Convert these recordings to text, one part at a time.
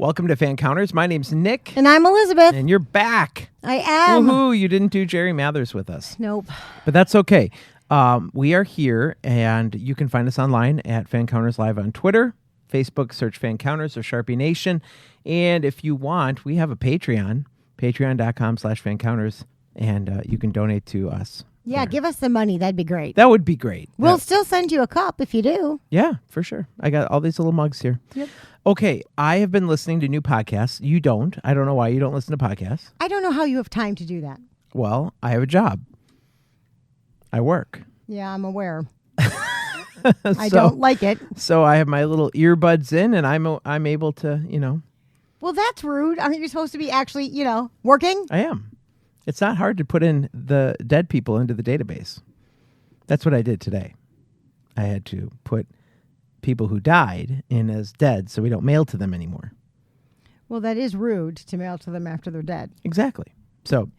Welcome to Fancounters. My name's Nick. And I'm Elizabeth. And you're back. I am. Woohoo, you didn't do Jerry Mathers with us. Nope. But that's okay. We are here, and you can find us online at Fancounters Live on Twitter, Facebook, search Fancounters or Sharpie Nation. And if you want, we have a Patreon, patreon.com/Fancounters, and you can donate to us. Yeah, give us the money. That'd be great. That would be great. We'll still send you a cup if you do. Yeah, for sure. I got all these little mugs here. Yep. Okay, I have been listening to new podcasts. You don't. I don't know why you don't listen to podcasts. I don't know how you have time to do that. Well, I have a job. I work. Yeah, I'm aware. I don't like it. So I have my little earbuds in, and I'm able to, Well, that's rude. Aren't you supposed to be actually, working? I am. It's not hard to put in the dead people into the database. That's what I did today. I had to put people who died in as dead so we don't mail to them anymore. Well, that is rude to mail to them after they're dead. Exactly. So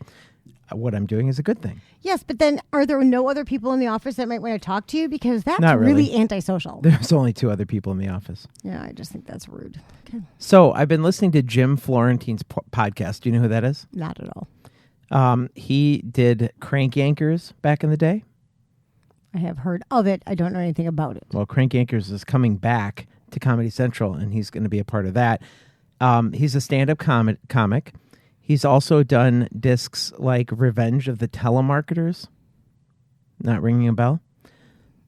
what I'm doing is a good thing. Yes, but then are there no other people in the office that might want to talk to you? Because that's Not really antisocial. There's only 2 other people in the office. Yeah, I just think that's rude. Okay. So I've been listening to Jim Florentine's podcast. Do you know who that is? Not at all. He did Crank Yankers back in the day. I have heard of it. I don't know anything about it. Well, Crank Yankers is coming back to Comedy Central, and he's going to be a part of that. He's a stand-up comic. He's also done discs like Revenge of the Telemarketers. Not ringing a bell?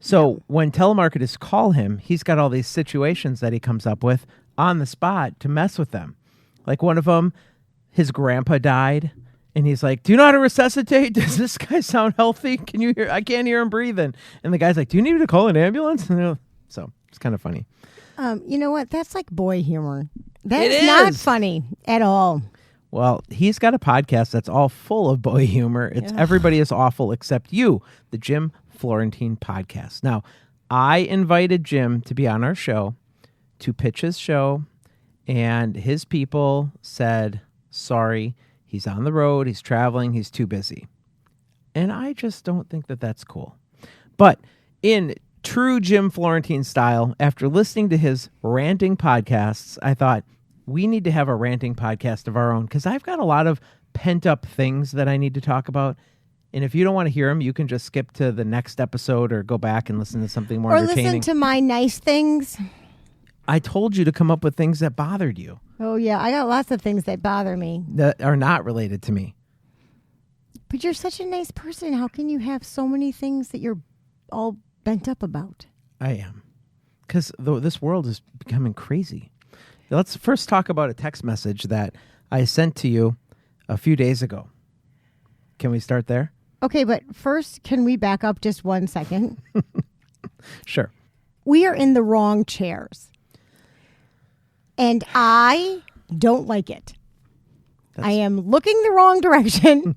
So when telemarketers call him, he's got all these situations that he comes up with on the spot to mess with them. Like one of them, his grandpa died. And he's like, do you know how to resuscitate? Does this guy sound healthy? Can you hear? I can't hear him breathing. And the guy's like, do you need me to call an ambulance? So it's kind of funny. You know what? That's like boy humor. That's not funny at all. Well, he's got a podcast that's all full of boy humor. It's Everybody is Awful Except You, the Jim Florentine podcast. Now, I invited Jim to be on our show to pitch his show, and his people said, sorry. He's on the road, he's traveling, he's too busy. And I just don't think that that's cool. But in true Jim Florentine style, after listening to his ranting podcasts, I thought we need to have a ranting podcast of our own because I've got a lot of pent-up things that I need to talk about. And if you don't want to hear them, you can just skip to the next episode or go back and listen to something more entertaining. Or listen to my nice things. I told you to come up with things that bothered you. Oh, yeah. I got lots of things that bother me. That are not related to me. But you're such a nice person. How can you have so many things that you're all bent up about? I am. Because this world is becoming crazy. Let's first talk about a text message that I sent to you a few days ago. Can we start there? Okay, but first, can we back up just 1 second? Sure. We are in the wrong chairs. And I don't like it. I am looking the wrong direction.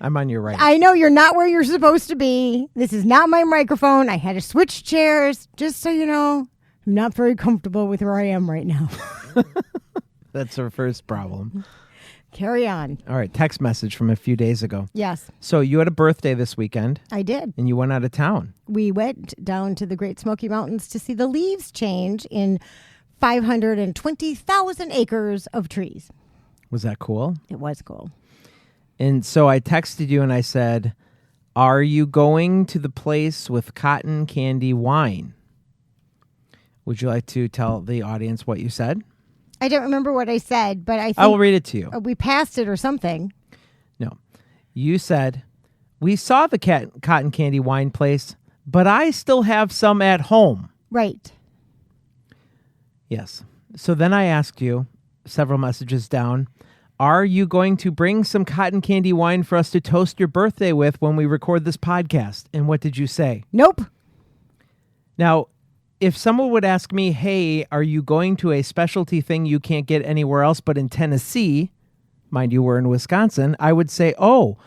I'm on your right. I know you're not where you're supposed to be. This is not my microphone. I had to switch chairs. Just so you know, I'm not very comfortable with where I am right now. That's our first problem. Carry on. All right, text message from a few days ago. Yes. So you had a birthday this weekend. I did. And you went out of town. We went down to the Great Smoky Mountains to see the leaves change in 520,000 acres of trees. Was that cool? It was cool. And so I texted you and I said, are you going to the place with cotton candy wine? Would you like to tell the audience what you said? I don't remember what I said, but I think I will read it to you. We passed it or something. No. You said, we saw the cotton candy wine place, but I still have some at home. Right. Yes. So then I asked you, several messages down, are you going to bring some cotton candy wine for us to toast your birthday with when we record this podcast? And what did you say? Nope. Now, if someone would ask me, hey, are you going to a specialty thing you can't get anywhere else but in Tennessee? Mind you, we're in Wisconsin. I would say, oh,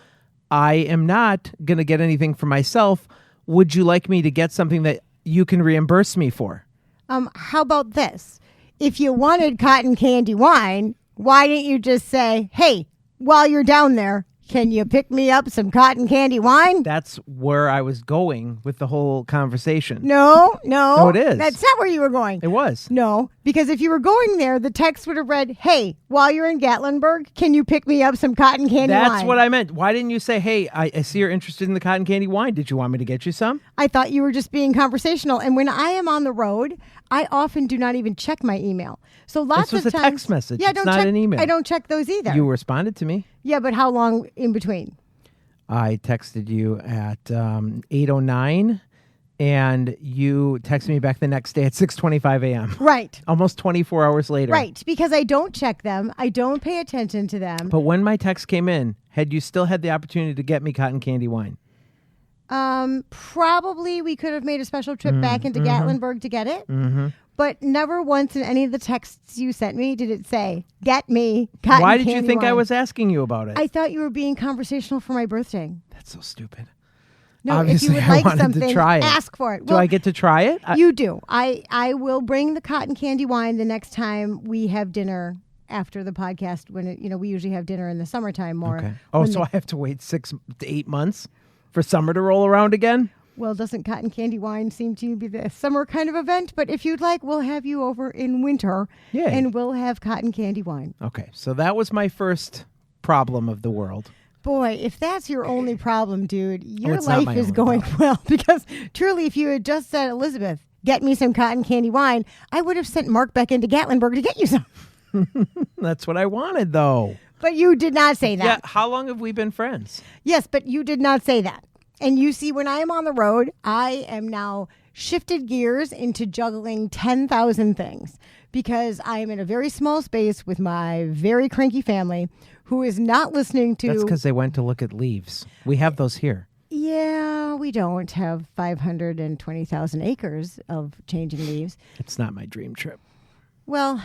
I am not going to get anything for myself. Would you like me to get something that you can reimburse me for? How about this? If you wanted cotton candy wine, why didn't you just say, hey, while you're down there, can you pick me up some cotton candy wine? That's where I was going with the whole conversation. No, it is. That's not where you were going. It was. No, Because if you were going there, the text would have read, hey, while you're in Gatlinburg, can you pick me up some cotton candy wine? That's what I meant. Why didn't you say, hey, I see you're interested in the cotton candy wine. Did you want me to get you some? I thought you were just being conversational. And when I am on the road, I often do not even check my email. So lots of times. This was a text message. Yeah, it's not an email. I don't check those either. You responded to me. Yeah, but how long in between? I texted you at 8:09. And you texted me back the next day at 6:25 a.m. Right. Almost 24 hours later. Right, because I don't check them. I don't pay attention to them. But when my text came in, had you still had the opportunity to get me cotton candy wine? Probably we could have made a special trip back into Gatlinburg to get it. Mm-hmm. But never once in any of the texts you sent me did it say, get me cotton candy wine. Why did you think I was asking you about it? I thought you were being conversational for my birthday. That's so stupid. No, Obviously, if you would I like wanted something, to try it. ask for it. Do I get to try it? You do. I will bring the cotton candy wine the next time we have dinner after the podcast. When we usually have dinner in the summertime more. Okay. Oh, so I have to wait 6 to 8 months for summer to roll around again? Well, doesn't cotton candy wine seem to be the summer kind of event? But if you'd like, we'll have you over in winter. Yay. And we'll have cotton candy wine. Okay. So that was my first problem of the world. Boy, if that's your only problem, dude, your it's not life my is only going problem. well. Because truly, if you had just said, Elizabeth, get me some cotton candy wine, I would have sent Mark back into Gatlinburg to get you some. That's what I wanted, though. But you did not say that. Yeah. How long have we been friends? Yes, but you did not say that. And you see, when I am on the road, I am now shifted gears into juggling 10,000 things because I am in a very small space with my very cranky family who is not listening to... That's because they went to look at leaves. We have those here. Yeah, we don't have 520,000 acres of changing leaves. It's not my dream trip. Well,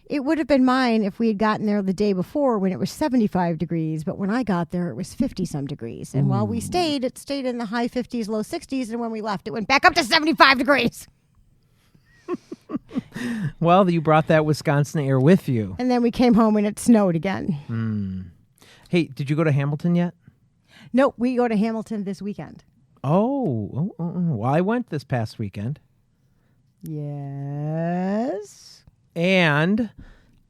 it would have been mine if we had gotten there the day before when it was 75 degrees. But when I got there, it was 50-some degrees. And while we stayed, it stayed in the high 50s, low 60s. And when we left, it went back up to 75 degrees. Well, you brought that Wisconsin air with you. And then we came home and it snowed again. Hey, did you go to Hamilton yet? Nope, we go to Hamilton this weekend. Oh. Well, I went this past weekend. Yes. And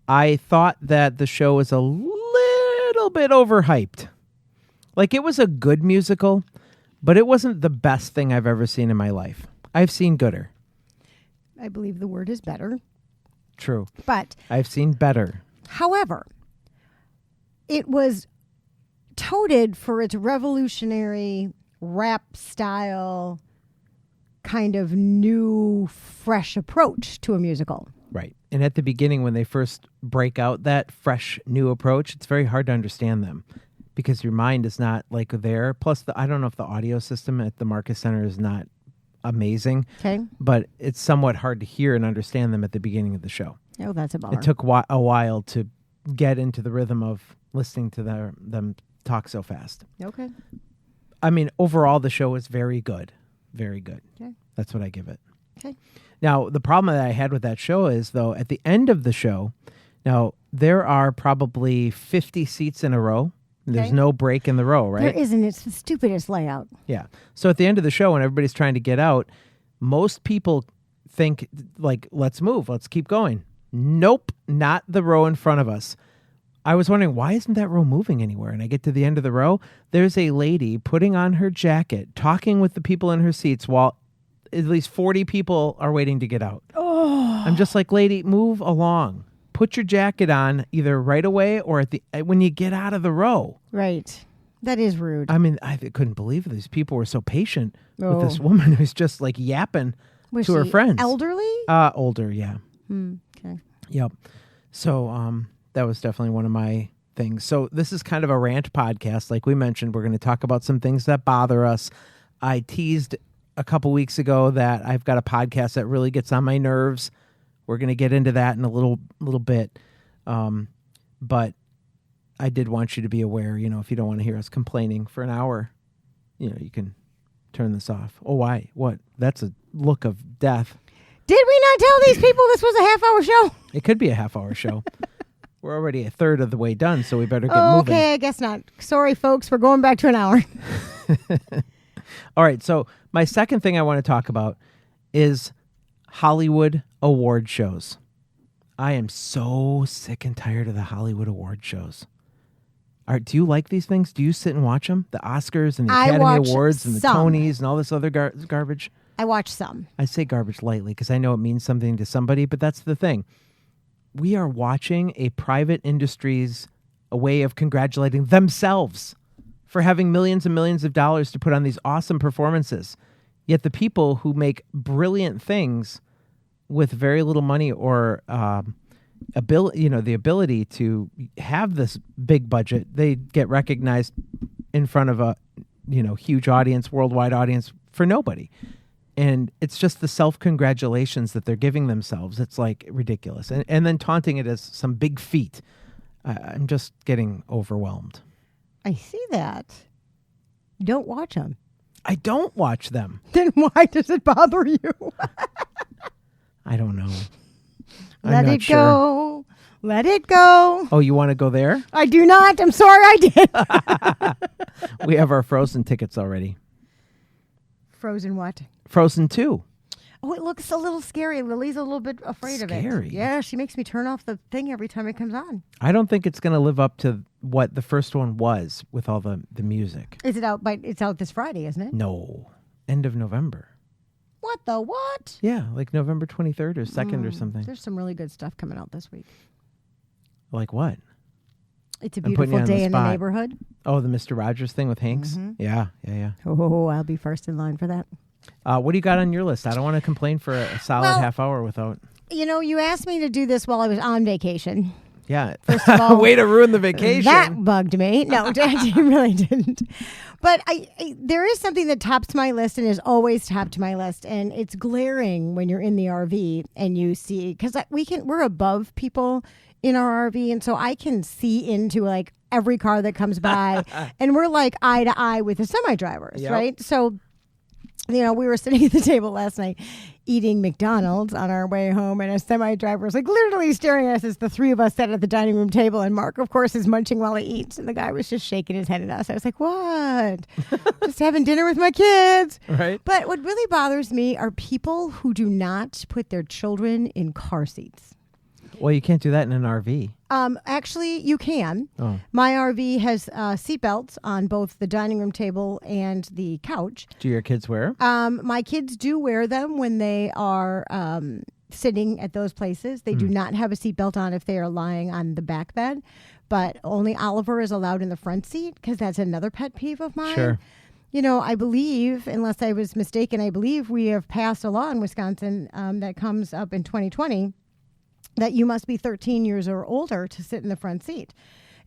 I thought that the show was a little bit overhyped. Like, it was a good musical, but it wasn't the best thing I've ever seen in my life. I've seen gooder. I believe the word is better. True. But I've seen better. however, it was touted for its revolutionary rap style kind of new, fresh approach to a musical. Right. And at the beginning, when they first break out that fresh new approach, it's very hard to understand them because your mind is not like there. Plus, I don't know if the audio system at the Marcus Center is not amazing, Okay. but it's somewhat hard to hear and understand them at the beginning of the show. Oh, that's a bummer. It took a while to get into the rhythm of listening to them talk so fast. Okay. I mean, overall, the show is very good. Very good. Okay. That's what I give it. Okay. Now, the problem that I had with that show is, though, at the end of the show, now, there are probably 50 seats in a row. There's Okay. no break in the row, right? There isn't. It's the stupidest layout. Yeah. So at the end of the show, when everybody's trying to get out, most people think, like, let's move. Let's keep going. Nope. Not the row in front of us. I was wondering, why isn't that row moving anywhere? And I get to the end of the row. There's a lady putting on her jacket, talking with the people in her seats while at least 40 people are waiting to get out. Oh. I'm just like, lady, move along. Put your jacket on either right away or when you get out of the row. Right. That is rude. I mean, I couldn't believe these people were so patient with this Oh. woman who's just like yapping Was to her she friends. elderly? Older, yeah. Okay. Yep. So that was definitely one of my things. So this is kind of a rant podcast. Like we mentioned, we're going to talk about some things that bother us. I teased a couple weeks ago that I've got a podcast that really gets on my nerves. We're going to get into that in a little bit. But I did want you to be aware, if you don't want to hear us complaining for an hour, you can turn this off. Oh, why? What? That's a look of death. Did we not tell these people this was a half-hour show? It could be a half-hour show. We're already a third of the way done, so we better get Oh, moving. okay, I guess not. Sorry, folks. We're going back to an hour. All right, so my second thing I want to talk about is Hollywood award shows. I am so sick and tired of the Hollywood award shows. Do you like these things? Do you sit and watch them? The Oscars and the Academy Awards and the Tonys and all this other garbage? I watch some. I say garbage lightly because I know it means something to somebody, but that's the thing. We are watching a private industry's a way of congratulating themselves for having millions and millions of dollars to put on these awesome performances. Yet the people who make brilliant things with very little money or the ability to have this big budget, they get recognized in front of a huge audience, worldwide audience for nobody. And it's just the self-congratulations that they're giving themselves. It's like ridiculous. And then taunting it as some big feat. I'm just getting overwhelmed. I see that. You don't watch them. I don't watch them. Then why does it bother you? I don't know. Let it go. Let it go. Oh, you want to go there? I do not. I'm sorry I did. We have our Frozen tickets already. Frozen what? Frozen 2. Oh, it looks a little scary. Lily's a little bit afraid of it. Scary? Yeah, she makes me turn off the thing every time it comes on. I don't think it's going to live up to what the first one was with all the music. Is it out? It's out this Friday, isn't it? No. End of November. What the what? Yeah, like November 23rd or 2nd or something. There's some really good stuff coming out this week. Like what? It's a beautiful day in the neighborhood. Oh, the Mr. Rogers thing with Hanks? Mm-hmm. Yeah. Oh, I'll be first in line for that. What do you got on your list? I don't want to complain for a solid half hour without... You asked me to do this while I was on vacation. Yeah. First of all, way to ruin the vacation. That bugged me. No, I really didn't. But there is something that tops my list and is always topped my list, and it's glaring when you're in the RV and you see, because we're above people in our RV, and so I can see into like every car that comes by, and we're like eye to eye with the semi drivers, right? So. We were sitting at the table last night eating McDonald's on our way home, and a semi-driver was like literally staring at us as the three of us sat at the dining room table, and Mark, of course, is munching while he eats, and the guy was just shaking his head at us. I was like, what? Just having dinner with my kids. Right. But what really bothers me are people who do not put their children in car seats. Well, you can't do that in an RV. Actually, you can. Oh. My RV has seatbelts on both the dining room table and the couch. Do your kids wear? My kids do wear them when they are sitting at those places. They do not have a seatbelt on if they are lying on the back bed, but only Oliver is allowed in the front seat because that's another pet peeve of mine. Sure. I believe, unless I was mistaken, I believe we have passed a law in Wisconsin that comes up in 2020 that you must be 13 years or older to sit in the front seat.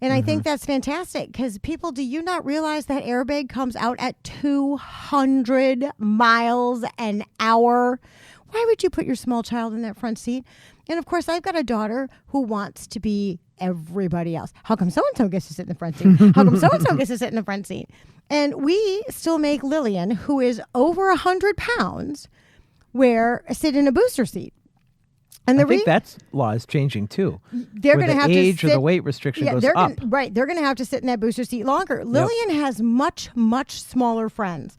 And I think that's fantastic because people, do you not realize that airbag comes out at 200 miles an hour? Why would you put your small child in that front seat? And of course, I've got a daughter who wants to be everybody else. How come so-and-so gets to sit in the front seat? How come so-and-so gets to sit in the front seat? And we still make Lillian, who is over 100 pounds, sit in a booster seat. And I think that law is changing too. They're going to have to sit, age or the weight restriction goes up. They're going to have to sit in that booster seat longer. Lillian has much, much smaller friends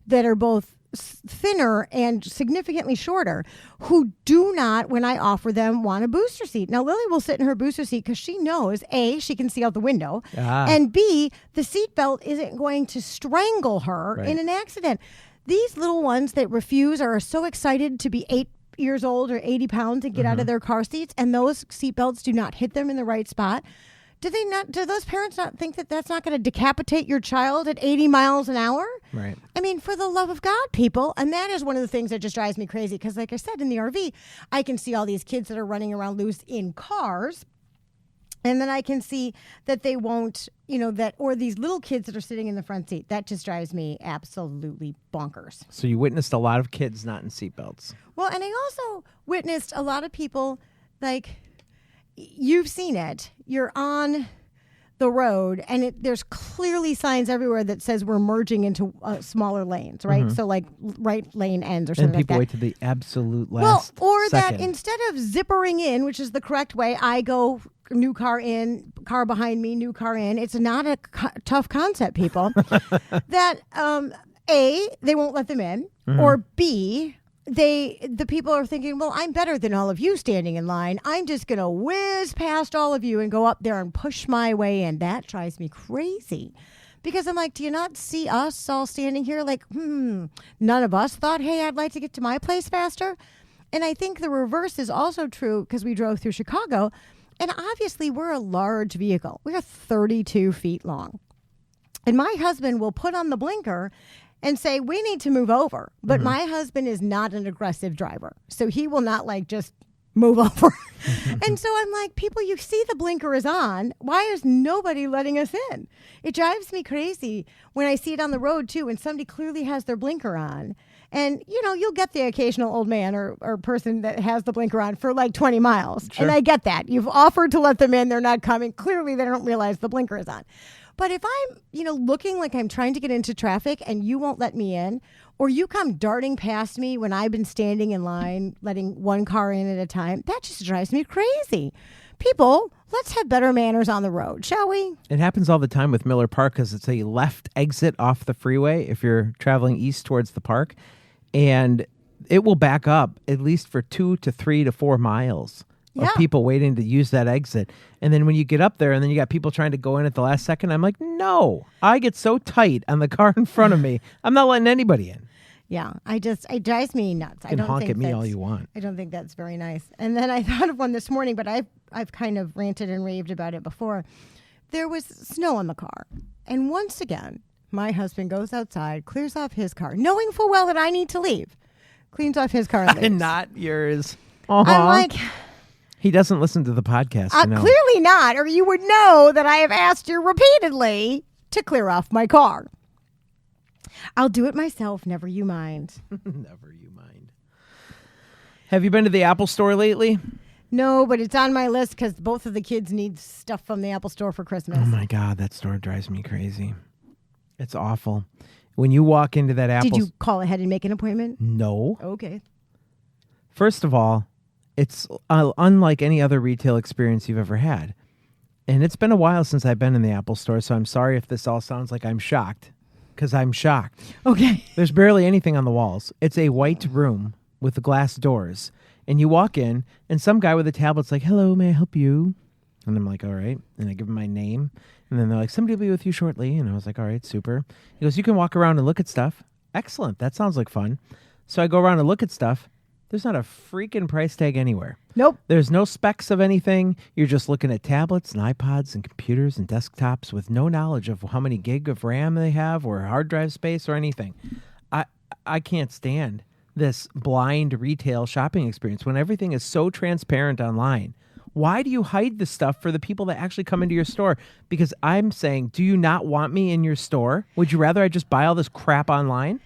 that are both thinner and significantly shorter who do not, when I offer them, want a booster seat. Now, Lily will sit in her booster seat because she knows, A, she can see out the window, and B, the seatbelt isn't going to strangle her in an accident. These little ones that refuse are so excited to be 8 years old or 80 pounds and get out of their car seats, and those seatbelts do not hit them in the right spot. Do those parents not think that that's not going to decapitate your child at 80 miles an hour? Right. I mean, for the love of God, people. And that is one of the things that just drives me crazy because, like I said, in the RV, I can see all these kids that are running around loose in cars. And then I can see that they won't, or these little kids that are sitting in the front seat. That just drives me absolutely bonkers. So you witnessed a lot of kids not in seatbelts. Well, and I also witnessed a lot of people, like, you've seen it. You're on the road, and there's clearly signs everywhere that says we're merging into smaller lanes, right? So, like, right lane ends or something like that. And people wait to the absolute last or second. That instead of zippering in, which is the correct way, I go new car in, car behind me, new car in. It's not a tough concept, people. That, A, they won't let them in, or B, the people are thinking, well, I'm better than all of you standing in line. I'm just going to whiz past all of you and go up there and push my way in. That drives me crazy. Because I'm like, do you not see us all standing here? Like, none of us thought, hey, I'd like to get to my place faster. And I think the reverse is also true because we drove through Chicago. And obviously, we're a large vehicle. We are 32 feet long. And my husband will put on the blinker and say, we need to move over. But my husband is not an aggressive driver. So he will not like just move over. And so I'm like, people, you see the blinker is on. Why is nobody letting us in? It drives me crazy when I see it on the road, too, and somebody clearly has their blinker on. And, you know, you'll get the occasional old man or person that has the blinker on for like 20 miles. Sure. And I get that. You've offered to let them in. They're not coming. Clearly, they don't realize the blinker is on. But if I'm, you know, looking like I'm trying to get into traffic and you won't let me in, or you come darting past me when I've been standing in line, letting one car in at a time, that just drives me crazy. People, let's have better manners on the road, shall we? It happens all the time with Miller Park because it's a left exit off the freeway if you're traveling east towards the park. And it will back up at least for 2 to 3 to 4 miles. Of people waiting to use that exit. And then when you get up there and then you got people trying to go in at the last second, I'm like, no, I get so tight on the car in front of me. I'm not letting anybody in. Yeah, it drives me nuts. You can honk at me all you want. I don't think that's very nice. And then I thought of one this morning, but I've kind of ranted and raved about it before. There was snow on the car. And once again, my husband goes outside, clears off his car, knowing full well that I need to leave. Cleans off his car and leaves. And not yours. I'm like... He doesn't listen to the podcast. Clearly not, or you would know that I have asked you repeatedly to clear off my car. I'll do it myself, never you mind. Never you mind. Have you been to the Apple Store lately? No, but it's on my list because both of the kids need stuff from the Apple Store for Christmas. Oh my God, that store drives me crazy. It's awful. When you walk into that Apple... Did you call ahead and make an appointment? No. Okay. First of all, it's unlike any other retail experience you've ever had. And it's been a while since I've been in the Apple Store, so I'm sorry if this all sounds like I'm shocked, because I'm shocked. Okay. There's barely anything on the walls. It's a white room with the glass doors. And you walk in, and some guy with a tablet's like, hello, may I help you? And I'm like, all right. And I give him my name. And then they're like, somebody will be with you shortly. And I was like, all right, super. He goes, you can walk around and look at stuff. Excellent. That sounds like fun. So I go around and look at stuff. There's not a freaking price tag anywhere. Nope. There's no specs of anything. You're just looking at tablets and iPods and computers and desktops with no knowledge of how many gig of RAM they have or hard drive space or anything. I can't stand this blind retail shopping experience when everything is so transparent online. Why do you hide the stuff for the people that actually come into your store? Because I'm saying, do you not want me in your store? Would you rather I just buy all this crap online?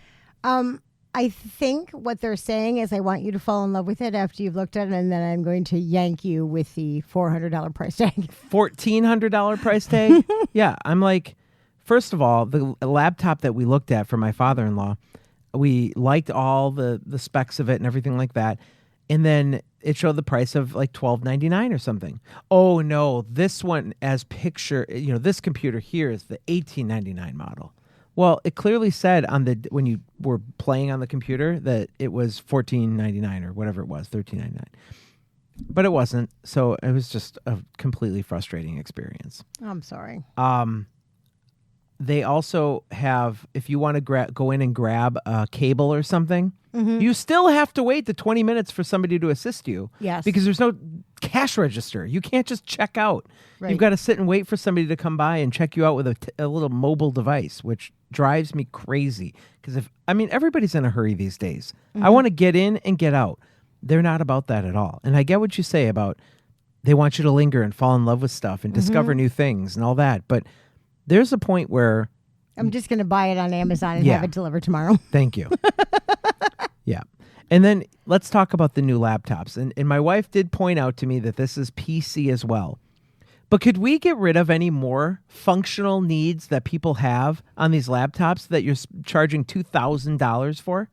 I think what they're saying is I want you to fall in love with it after you've looked at it, and then I'm going to yank you with the $400 price tag. $1,400 price tag? Yeah, I'm like, first of all, the laptop that we looked at for my father-in-law, we liked all the specs of it and everything like that. And then it showed the price of like $12.99 or something. Oh, no, this one as picture, this computer here is the $18.99 model. Well, it clearly said when you were playing on the computer that it was $14.99 or whatever it was, $13.99. But it wasn't, so it was just a completely frustrating experience. I'm sorry. They also have, if you want to go in and grab a cable or something, you still have to wait the 20 minutes for somebody to assist you. Yes. Because there's no cash register. You can't just check out. Right. You've got to sit and wait for somebody to come by and check you out with a little mobile device, which drives me crazy. Because everybody's in a hurry these days. I want to get in and get out. They're not about that at all. And I get what you say about they want you to linger and fall in love with stuff and discover new things and all that. But there's a point where I'm just going to buy it on Amazon and have it delivered tomorrow. Thank you. Yeah. And then let's talk about the new laptops. And my wife did point out to me that this is PC as well. But could we get rid of any more functional needs that people have on these laptops that you're charging $2,000 for?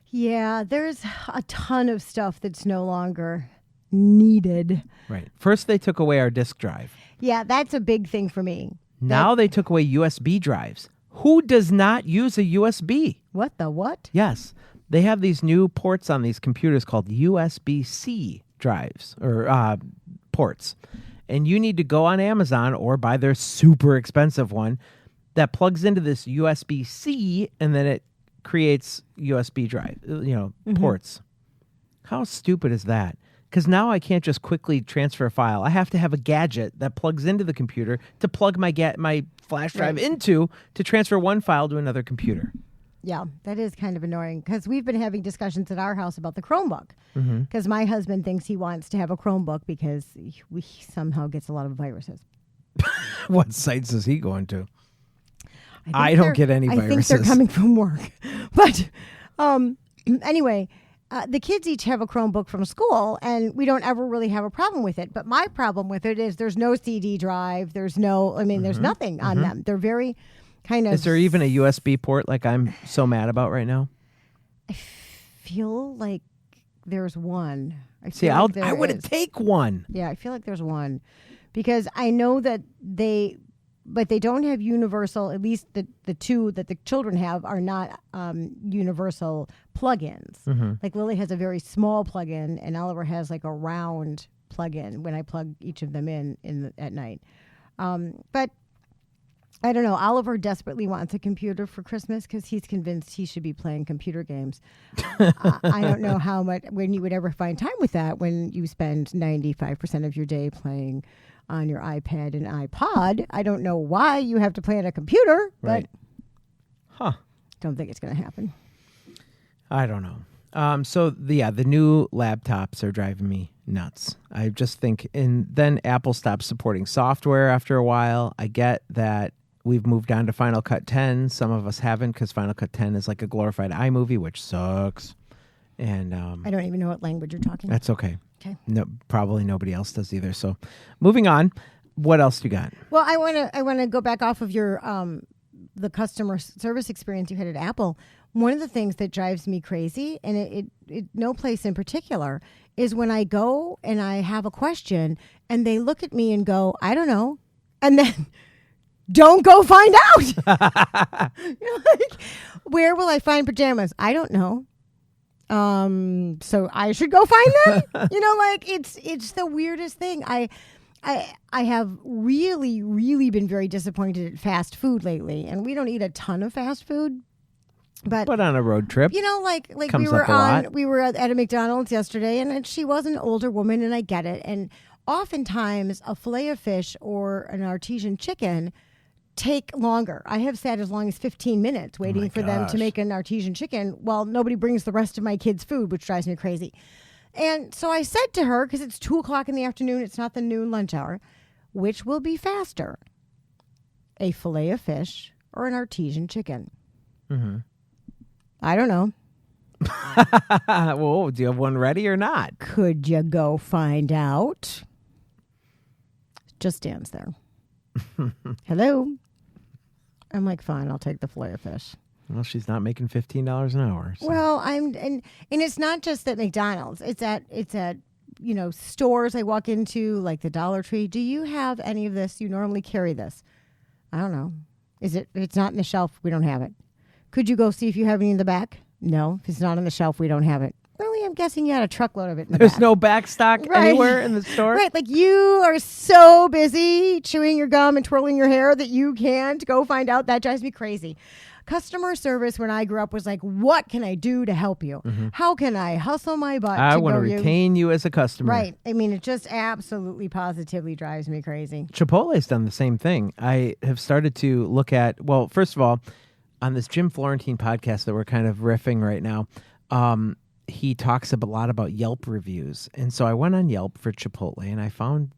Yeah, there's a ton of stuff that's no longer needed. Right. First, they took away our disk drive. Yeah, that's a big thing for me. Now they took away USB drives. Who does not use a USB? What the what? Yes. They have these new ports on these computers called USB-C drives or ports. And you need to go on Amazon or buy their super expensive one that plugs into this USB-C, and then it creates USB drive, ports. How stupid is that? Because now I can't just quickly transfer a file. I have to have a gadget that plugs into the computer to plug my flash drive into to transfer one file to another computer. Yeah, that is kind of annoying because we've been having discussions at our house about the Chromebook because my husband thinks he wants to have a Chromebook because he somehow gets a lot of viruses. What sites is he going to? I don't get any viruses. I think they're coming from work. But anyway, the kids each have a Chromebook from school, and we don't ever really have a problem with it. But my problem with it is there's no CD drive. There's there's nothing on them. They're very kind of... Is there even a USB port like I'm so mad about right now? I feel like there's one. I would take one. Yeah, I feel like there's one. Because I know that they don't have universal, at least the two that the children have are not universal plugins. Like Lily has a very small plug-in and Oliver has like a round plug-in when I plug each of them in at night. But I don't know. Oliver desperately wants a computer for Christmas because he's convinced he should be playing computer games. I don't know when you would ever find time with that when you spend 95% of your day playing on your iPad and iPod. I don't know why you have to play on a computer, but don't think it's going to happen. I don't know. So the new laptops are driving me nuts. I just think, and then Apple stopped supporting software after a while. I get that we've moved on to Final Cut 10. Some of us haven't because Final Cut 10 is like a glorified iMovie, which sucks. And I don't even know what language you're talking. That's okay. Okay. No, probably nobody else does either. So, moving on. What else you got? Well, I want to go back off of your the customer service experience you had at Apple. One of the things that drives me crazy, and it no place in particular, is when I go and I have a question and they look at me and go, "I don't know," and then don't go find out. Like, where will I find pajamas? I don't know. So I should go find them. It's the weirdest thing. I have really, really been very disappointed at fast food lately, and we don't eat a ton of fast food. But on a road trip, we were at a McDonald's yesterday, and she was an older woman, and I get it. And oftentimes, a fillet of fish or an artesian chicken take longer. I have sat as long as 15 minutes waiting for them to make an artesian chicken while nobody brings the rest of my kids' food, which drives me crazy. And so I said to her, because it's 2:00 in the afternoon, it's not the noon lunch hour, which will be faster, a fillet of fish or an artesian chicken? I don't know. Well, do you have one ready or not? Could you go find out? Just stands there. Hello? I'm like, fine, I'll take the fillet of fish. Well, she's not making $15 an hour. So. Well, and it's not just at McDonald's. It's at stores I walk into, like the Dollar Tree. Do you have any of this? You normally carry this. I don't know. If it's not in the shelf, we don't have it. Could you go see if you have any in the back? No. If it's not on the shelf, we don't have it. Really, I'm guessing you had a truckload of it in the There's back. no back stock anywhere in the store? Right. Like you are so busy chewing your gum and twirling your hair that you can't go find out. That drives me crazy. Customer service when I grew up was like, what can I do to help you? How can I hustle my butt I want to retain you as a customer. Right. I mean, it just absolutely positively drives me crazy. Chipotle's done the same thing. I have started to look at, well, first of all, on this Jim Florentine podcast that we're kind of riffing right now, he talks a lot about Yelp reviews. And so I went on Yelp for Chipotle, and I found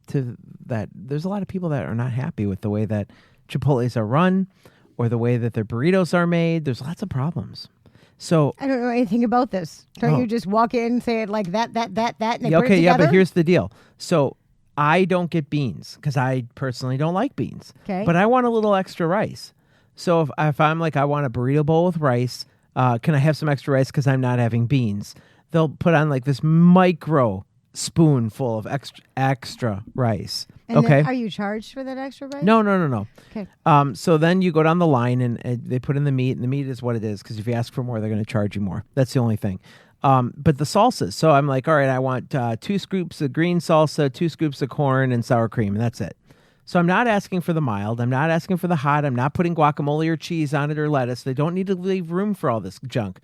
that there's a lot of people that are not happy with the way that Chipotles are run or the way that their burritos are made. There's lots of problems. So I don't know anything about this. Don't you just walk in and say it like that, and they put it together? Yeah, but here's the deal. So I don't get beans because I personally don't like beans. Okay. But I want a little extra rice. So if I'm like, I want a burrito bowl with rice, can I have some extra rice because I'm not having beans? They'll put on like this micro spoonful of extra rice. And Okay. then, are you charged for that extra rice? No. Okay. So then you go down the line and they put in the meat, and the meat is what it is, because if you ask for more, they're going to charge you more. That's the only thing. But the salsas. So I'm like, all right, I want 2 scoops of green salsa, 2 scoops of corn, and sour cream, and that's it. So I'm not asking for the mild. I'm not asking for the hot. I'm not putting guacamole or cheese on it or lettuce. They don't need to leave room for all this junk.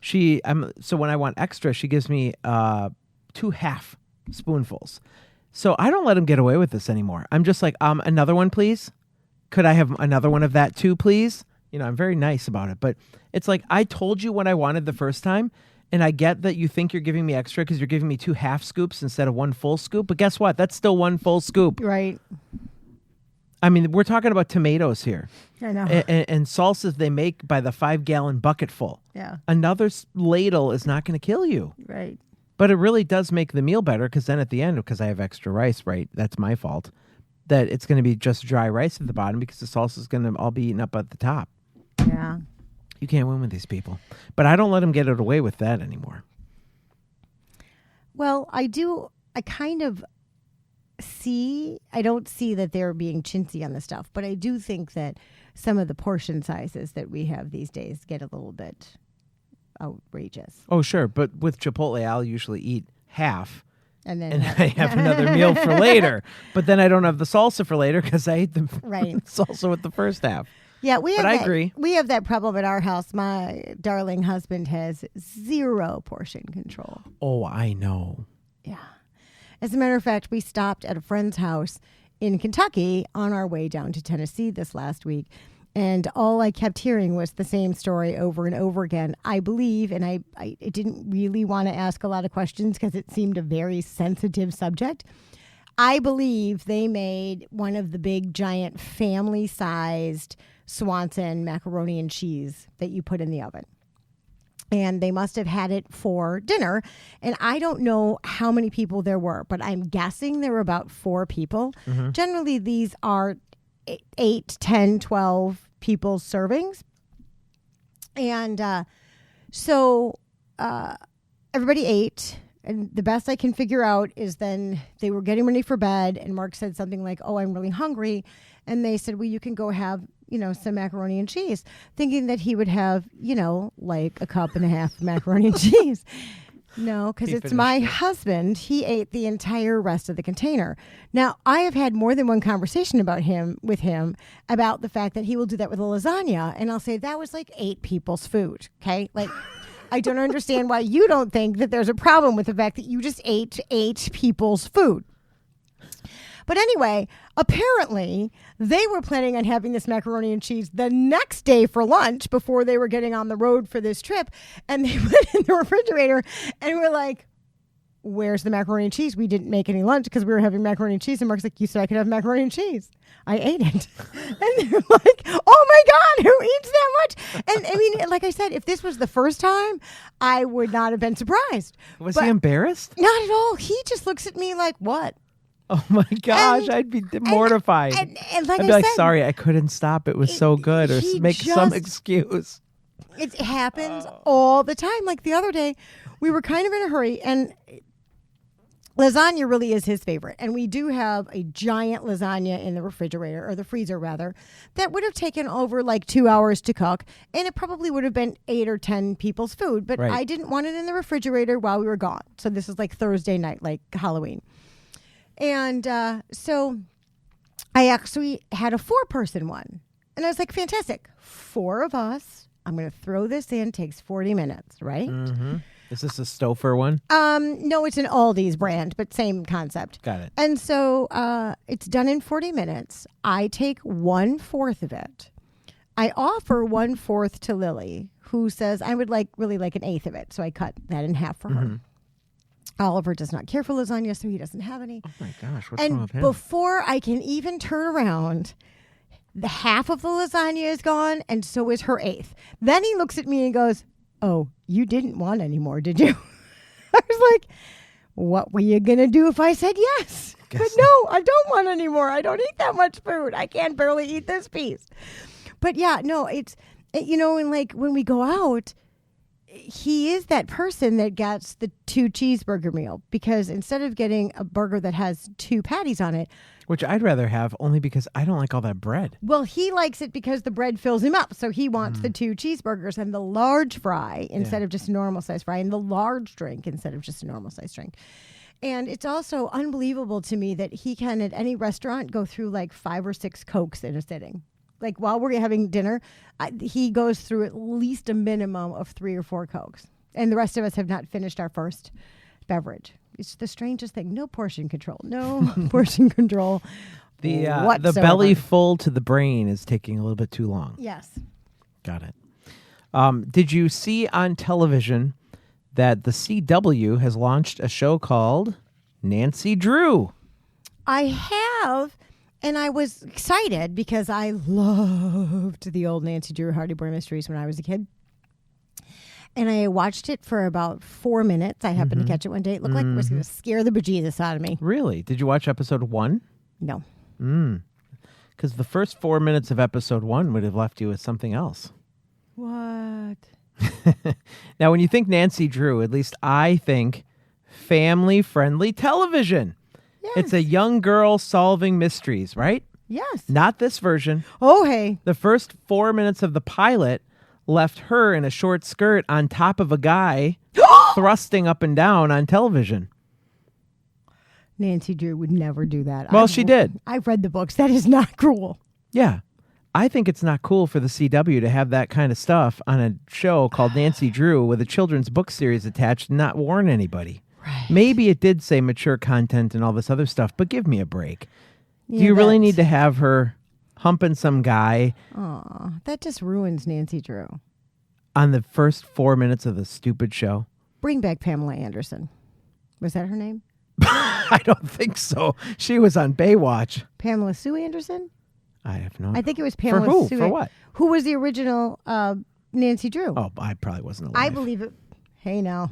So when I want extra, she gives me 2 half spoonfuls. So I don't let them get away with this anymore. I'm just like, another one, please. Could I have another one of that too, please? I'm very nice about it. But it's like, I told you what I wanted the first time, and I get that you think you're giving me extra because you're giving me 2 half scoops instead of 1 full scoop. But guess what? That's still 1 full scoop. Right. I mean, we're talking about tomatoes here. I know. And salsas they make by the 5-gallon bucket full. Yeah. Another ladle is not going to kill you. Right. But it really does make the meal better, because then at the end, because I have extra rice, right? That's my fault. That it's going to be just dry rice at the bottom because the salsa is going to all be eaten up at the top. Yeah. You can't win with these people. But I don't let them get it away with that anymore. Well, I don't see that they're being chintzy on the stuff, but I do think that some of the portion sizes that we have these days get a little bit outrageous. Oh, sure. But with Chipotle, I'll usually eat half. And then I have another meal for later. But then I don't have the salsa for later because I ate the Right. salsa with the first half. Yeah, I agree. We have that problem at our house. My darling husband has 0 portion control. Oh, I know. Yeah. As a matter of fact, we stopped at a friend's house in Kentucky on our way down to Tennessee this last week. And all I kept hearing was the same story over and over again. I believe, and I didn't really want to ask a lot of questions because it seemed a very sensitive subject. I believe they made one of the big, giant, family-sized Swanson macaroni and cheese that you put in the oven. And they must have had it for dinner. And I don't know how many people there were, but I'm guessing there were about 4 people. Mm-hmm. Generally, these are 8, 10, 12 people's servings. And so everybody ate. And the best I can figure out is then they were getting ready for bed. And Mark said something like, "Oh, I'm really hungry." And they said, "Well, you can go have some macaroni and cheese," thinking that he would have, like a cup and a half of macaroni and cheese. No, because it's my husband. He ate the entire rest of the container. Now, I have had more than one conversation with him about the fact that he will do that with a lasagna. And I'll say, that was like 8 people's food. Okay. Like, I don't understand why you don't think that there's a problem with the fact that you just ate 8 people's food. But anyway, apparently they were planning on having this macaroni and cheese the next day for lunch before they were getting on the road for this trip. And they went in the refrigerator and were like, "Where's the macaroni and cheese? We didn't make any lunch because we were having macaroni and cheese." And Mark's like, "You said I could have macaroni and cheese." I ate it. And they're like, "Oh my God, who eats that much?" And I mean, like I said, if this was the first time, I would not have been surprised. Was he embarrassed? Not at all. He just looks at me like, "What?" Oh my gosh, I'd be mortified. And like I'd be I like, said, "Sorry, I couldn't stop. It was so good," or make some excuse. It happens all the time. Like the other day, we were kind of in a hurry, and lasagna really is his favorite. And we do have a giant lasagna in the refrigerator, or the freezer rather, that would have taken over like 2 hours to cook. And it probably would have been 8 or 10 people's food. But right. I didn't want it in the refrigerator while we were gone. So this is like Thursday night, like Halloween. And so I actually had a 4-person one. And I was like, fantastic. 4 of us. I'm going to throw this in. Takes 40 minutes, right? Mm-hmm. Is this a Stouffer one? No, it's an Aldi's brand, but same concept. Got it. And so it's done in 40 minutes. I take 1/4 of it. I offer 1/4 to Lily, who says I would really like 1/8 of it. So I cut that in half for her. Oliver does not care for lasagna, so he doesn't have any. Oh my gosh, what's wrong with him? And before I can even turn around, the half of the lasagna is gone, and so is her 1/8. Then he looks at me and goes, "Oh, you didn't want any more, did you?" I was like, "What were you going to do if I said yes?" But no, I don't want any more. I don't eat that much food. I can't barely eat this piece. But yeah, no, it's, and like when we go out, he is that person that gets the 2 cheeseburger meal, because instead of getting a burger that has 2 patties on it, which I'd rather have only because I don't like all that bread. well, he likes it because the bread fills him up. So he wants the 2 cheeseburgers and the large fry instead of just a normal size fry, and the large drink instead of just a normal size drink. And it's also unbelievable to me that he can, at any restaurant, go through like 5 or 6 Cokes in a sitting. Like while we're having dinner, he goes through at least a minimum of 3 or 4 Cokes. And the rest of us have not finished our first beverage. It's the strangest thing. No portion control. No portion control. The whatsoever. belly full to the brain is taking a little bit too long. Yes. Got it. Did you see on television that the CW has launched a show called Nancy Drew? I have, and I was excited because I loved the old Nancy Drew Hardy Boy Mysteries when I was a kid. And I watched it for about 4 minutes. I happened to catch it one day. It looked like it was going to scare the bejesus out of me. Really? Did you watch episode 1? No. Because the first 4 minutes of episode 1 would have left you with something else. What? Now, when you think Nancy Drew, at least I think family-friendly television. Yes. It's a young girl solving mysteries, right? Yes. Not this version. Oh, hey. The first 4 minutes of the pilot left her in a short skirt on top of a guy thrusting up and down on television. Nancy Drew would never do that. Well, she did. I've read the books. That is not cruel. Yeah. I think it's not cool for the CW to have that kind of stuff on a show called Nancy Drew with a children's book series attached and not warn anybody. Right. Maybe it did say mature content and all this other stuff, but give me a break. Do you really need to have her humping some guy that just ruins Nancy Drew. on the first 4 minutes of the stupid show? Bring back Pamela Anderson. Was that her name? I don't think so. She was on Baywatch. Pamela Sue Anderson? I have no. I think it was Pamela For who? Sue. For what? Who was the original Nancy Drew? Oh, I probably wasn't alive. I believe it. Hey, now.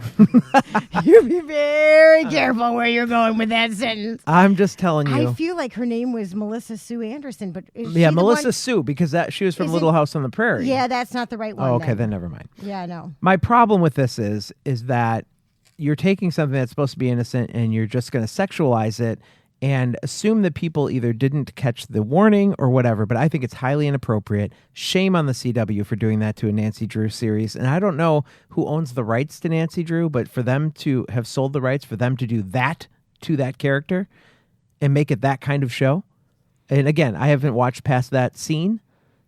You be very careful where you're going with that sentence. I'm just telling you. I feel like her name was Melissa Sue Anderson, but is Yeah, she the Melissa one? Sue, because she was from Is Little it- House on the Prairie. Yeah, that's not the right one. Oh, okay, then never mind. Yeah, no. My problem with this is that you're taking something that's supposed to be innocent and you're just going to sexualize it and assume that people either didn't catch the warning or whatever, but I think it's highly inappropriate. Shame on the CW for doing that to a Nancy Drew series. And I don't know who owns the rights to Nancy Drew, but for them to have sold the rights, for them to do that to that character and make it that kind of show. And again, I haven't watched past that scene,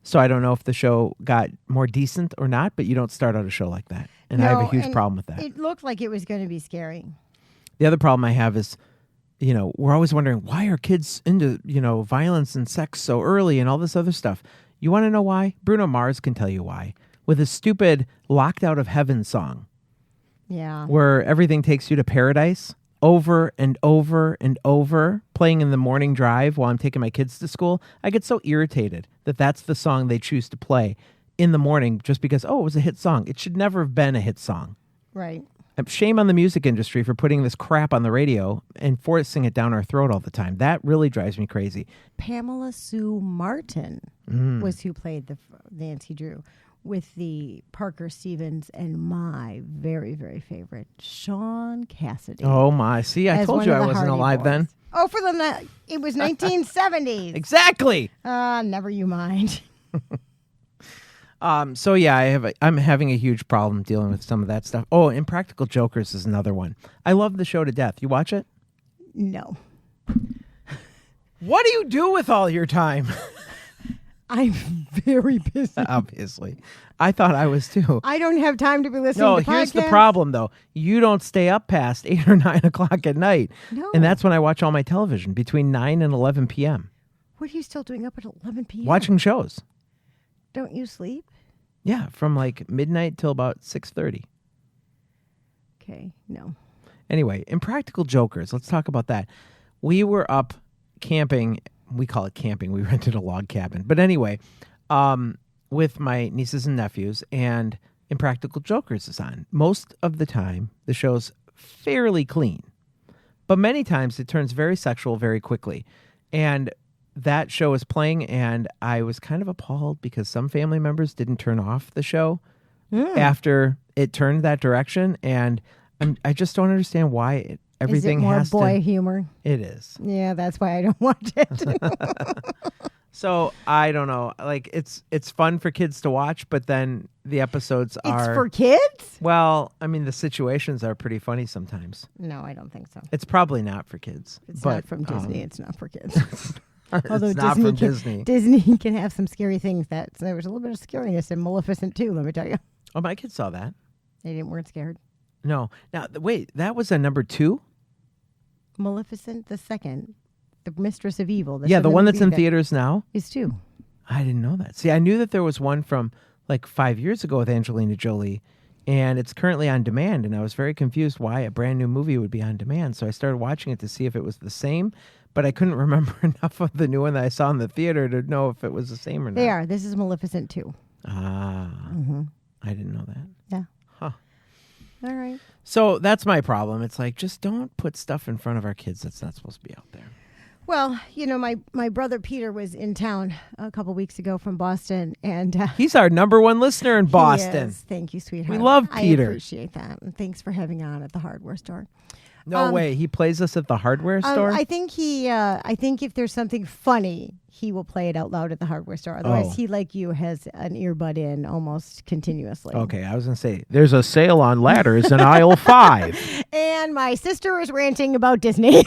so I don't know if the show got more decent or not, but you don't start out a show like that. And I have a huge problem with that. It looked like it was going to be scary. The other problem I have is, we're always wondering, why are kids into, violence and sex so early and all this other stuff? You want to know why? Bruno Mars can tell you why. With his stupid Locked Out of Heaven song, Yeah. where everything takes you to paradise over and over and over, playing in the morning drive while I'm taking my kids to school. I get so irritated that that's the song they choose to play in the morning just because, it was a hit song. It should never have been a hit song. Right. Shame on the music industry for putting this crap on the radio and forcing it down our throat all the time. That really drives me crazy. Pamela Sue Martin was who played the Nancy Drew with the Parker Stevens and my very, very favorite, Sean Cassidy. Oh, my. See, I as told one you of I the wasn't Hardy alive Boys. then. Oh, for them, it was 1970s. Exactly. Never you mind. So yeah, I'm having a huge problem dealing with some of that stuff. Oh, Impractical Jokers is another one. I love the show to death. You watch it? No. What do you do with all your time? I'm very busy. Obviously. I thought I was too. I don't have time to be listening No, to podcasts. here's the problem though. You don't stay up past 8 or 9 o'clock at night. No. And that's when I watch all my television, between 9 and 11 p.m. What are you still doing up at 11 p.m.? Watching shows. Don't you sleep? Yeah, from like midnight till about 6:30. Okay, no. Anyway, Impractical Jokers. Let's talk about that. We were up camping. We call it camping. We rented a log cabin. But anyway, with my nieces and nephews, and Impractical Jokers is on. Most of the time, the show's fairly clean. But many times, it turns very sexual very quickly. And that show was playing, and I was kind of appalled because some family members didn't turn off the show after it turned that direction, and I just don't understand why everything is it more has boy to. humor? It is. Yeah, that's why I don't watch it. So I don't know. Like it's fun for kids to watch, but then the episodes It's are for kids? well. I mean, the situations are pretty funny sometimes. No, I don't think so. It's probably not for kids. It's but, not from Disney. It's not for kids. Although it's not from Disney. Disney can have some scary things. There was a little bit of scariness in Maleficent too. Let me tell you, Oh, my kids saw that. they weren't scared. No. Now wait, that was a number 2. Maleficent the second, the Mistress of Evil. The one that's in theaters now. is 2. I didn't know that. See, I knew that there was one from like 5 years ago with Angelina Jolie, and it's currently on demand. And I was very confused why a brand new movie would be on demand. So I started watching it to see if it was the same, but I couldn't remember enough of the new one that I saw in the theater to know if it was the same or not. They are. This is Maleficent 2. Ah, I didn't know that. Yeah. Huh. All right. So that's my problem. It's like, just don't put stuff in front of our kids that's not supposed to be out there. Well, my brother Peter was in town a couple weeks ago from Boston, and He's our number 1 listener in Boston. he is. Thank you, sweetheart. We love Peter. I appreciate that, and thanks for having on at the hardware store. No way. He plays us at the hardware store? I think I think if there's something funny, he will play it out loud at the hardware store. Otherwise, he, like you, has an earbud in almost continuously. Okay, I was going to say, there's a sale on ladders in aisle 5. And my sister is ranting about Disney.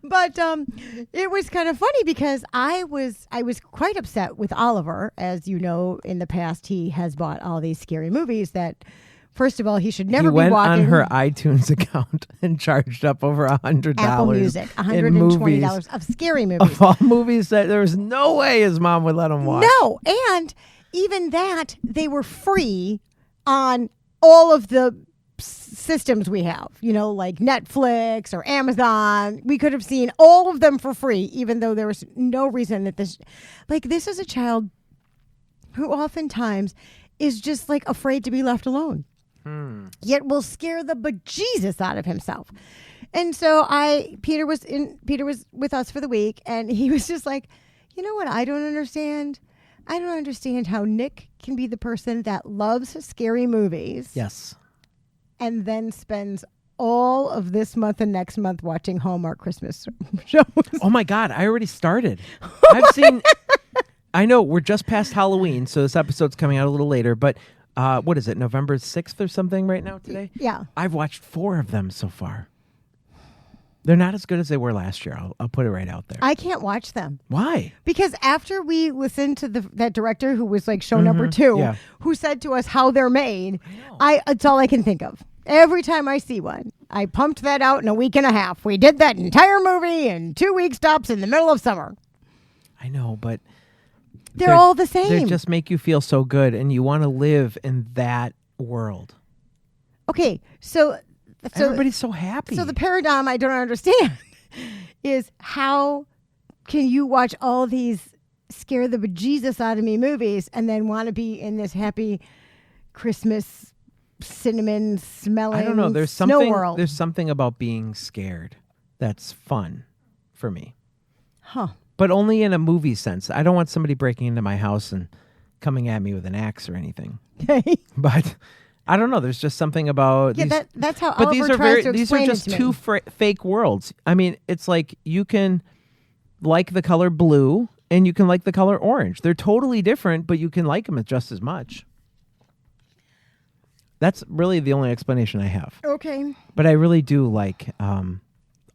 But it was kind of funny because I was quite upset with Oliver. As you know, in the past, he has bought all these scary movies that, first of all, he should never he went be walking. on her iTunes account and charged up over $100 Apple Music, $120 of scary movies. Of all movies that there was no way his mom would let him watch. No, and even that, they were free on all of the systems we have, like Netflix or Amazon. We could have seen all of them for free, even though there was no reason that this is a child who oftentimes is just like afraid to be left alone. Yet will scare the bejesus out of himself. And so Peter was with us for the week, and he was just like, you know what? I don't understand how Nick can be the person that loves scary movies. Yes. And then spends all of this month and next month watching Hallmark Christmas shows. Oh my God, I already started. I know we're just past Halloween, so this episode's coming out a little later, but what is it, November 6th or something right now today? Yeah. I've watched 4 of them so far. They're not as good as they were last year. I'll put it right out there. I can't watch them. Why? Because after we listened to that director who was like show number 2, who said to us how they're made, it's all I can think of. Every time I see one, I pumped that out in a week and a half. We did that entire movie in 2-week stops in the middle of summer. I know, but they're all the same. They just make you feel so good, and you want to live in that world. Okay, so everybody's so happy. So the paradigm I don't understand is, how can you watch all these scare the bejesus out of me movies and then want to be in this happy Christmas cinnamon smelling I don't know. There's snow something. world? There's something about being scared that's fun for me. Huh. But only in a movie sense. I don't want somebody breaking into my house and coming at me with an axe or anything. But I don't know. There's just something about these, that's how. But Oliver these are just two fake worlds. I mean, it's like you can like the color blue and you can like the color orange. They're totally different, but you can like them just as much. That's really the only explanation I have. Okay. But I really do like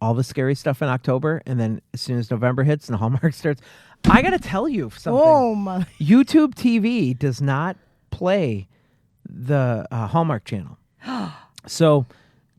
all the scary stuff in October, and then as soon as November hits and Hallmark starts, I got to tell you something. Oh my! YouTube TV does not play the Hallmark channel. So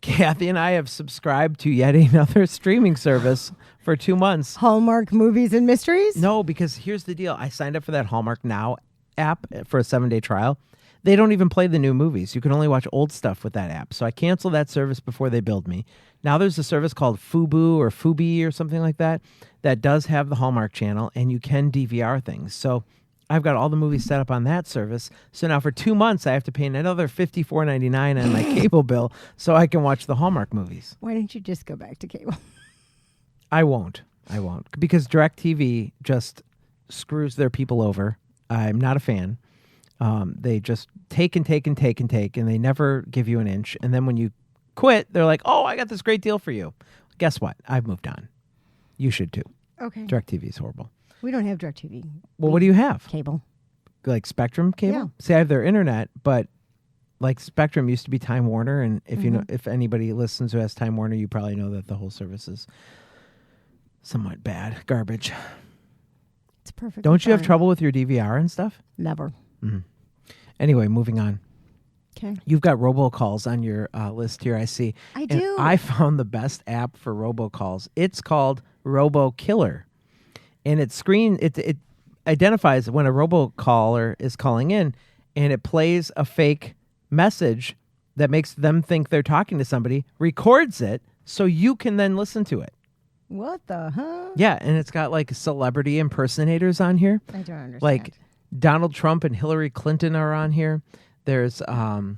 Kathy and I have subscribed to yet another streaming service for 2 months. Hallmark Movies and Mysteries? No, because here's the deal. I signed up for that Hallmark Now app for a 7-day trial. They don't even play the new movies. You can only watch old stuff with that app. So I canceled that service before they billed me. Now there's a service called Fubu or Fubi or something like that that does have the Hallmark channel, and you can DVR things. So I've got all the movies set up on that service. So now for 2 months, I have to pay another $54.99 on my cable bill so I can watch the Hallmark movies. Why don't you just go back to cable? I won't. Because DirecTV just screws their people over. I'm not a fan. They just take and take and take and take, and they never give you an inch. And then when you quit, they're like, "Oh, I got this great deal for you." Guess what? I've moved on. You should too. Okay. DirecTV is horrible. We don't have DirecTV. Well, what do you have? Cable. Like Spectrum cable? Yeah. See, I have their internet, but like Spectrum used to be Time Warner, and if you know, if anybody listens who has Time Warner, you probably know that the whole service is somewhat bad, garbage. It's perfect. Don't you have trouble with your DVR and stuff? Never. Anyway, moving on. Okay. You've got robocalls on your list here, I see. I do. I found the best app for robocalls. It's called RoboKiller. And it identifies when a robocaller is calling in, and it plays a fake message that makes them think they're talking to somebody, records it, so you can then listen to it. What the huh? Yeah, and it's got like celebrity impersonators on here. I don't understand. Like Donald Trump and Hillary Clinton are on here. There's So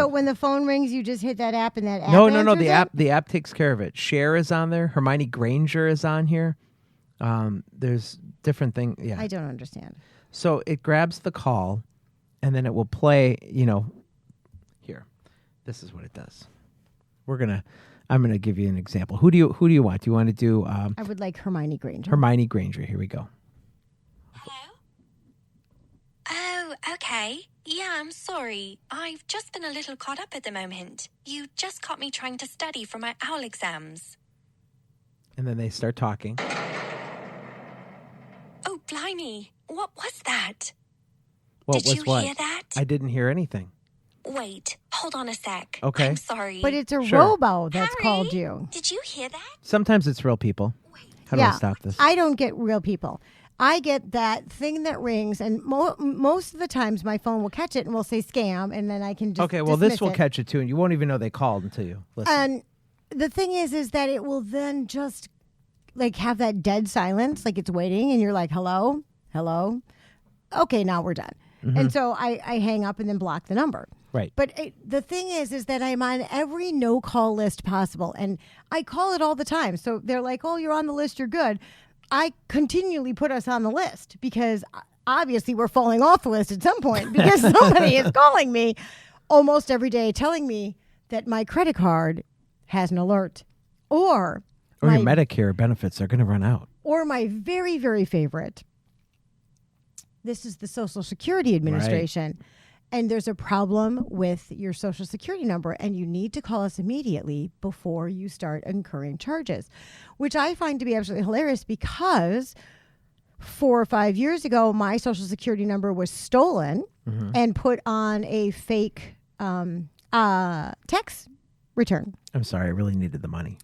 when the phone rings, you just hit that app and that app No. answers it? The app takes care of it. Cher is on there. Hermione Granger is on here. There's different things. Yeah. I don't understand. So it grabs the call, and then it will play. Here, this is what it does. I'm gonna give you an example. Who do you want? Do you want to do? I would like Hermione Granger. Hermione Granger. Here we go. Hello? Oh, okay. Yeah, I'm sorry. I've just been a little caught up at the moment. You just caught me trying to study for my OWL exams. And then they start talking. Oh, blimey. What was that? What Did was you what? hear that? I didn't hear anything. Wait, hold on a sec. Okay. I'm sorry. But it's a Sure. robo that's Harry, called you. Did you hear that? Sometimes it's real people. How do I stop this? I don't get real people. I get that thing that rings, and most of the times my phone will catch it and will say scam, and then I can just Okay, well, this dismiss will it. catch it too, and you won't even know they called until you listen. And the thing is that it will then just like have that dead silence, like it's waiting, and you're like, hello, hello. Okay, now we're done. And so I hang up and then block the number. Right. But the thing is that I'm on every no-call list possible, and I call it all the time. So they're like, oh, you're on the list, you're good. I continually put us on the list because obviously we're falling off the list at some point because somebody is calling me almost every day telling me that my credit card has an alert or your Medicare benefits are going to run out. Or my very, very favorite, this is the Social Security Administration. Right. And there's a problem with your Social Security number, and you need to call us immediately before you start incurring charges, which I find to be absolutely hilarious because 4 or 5 years ago, my Social Security number was stolen and put on a fake tax return. I'm sorry, I really needed the money.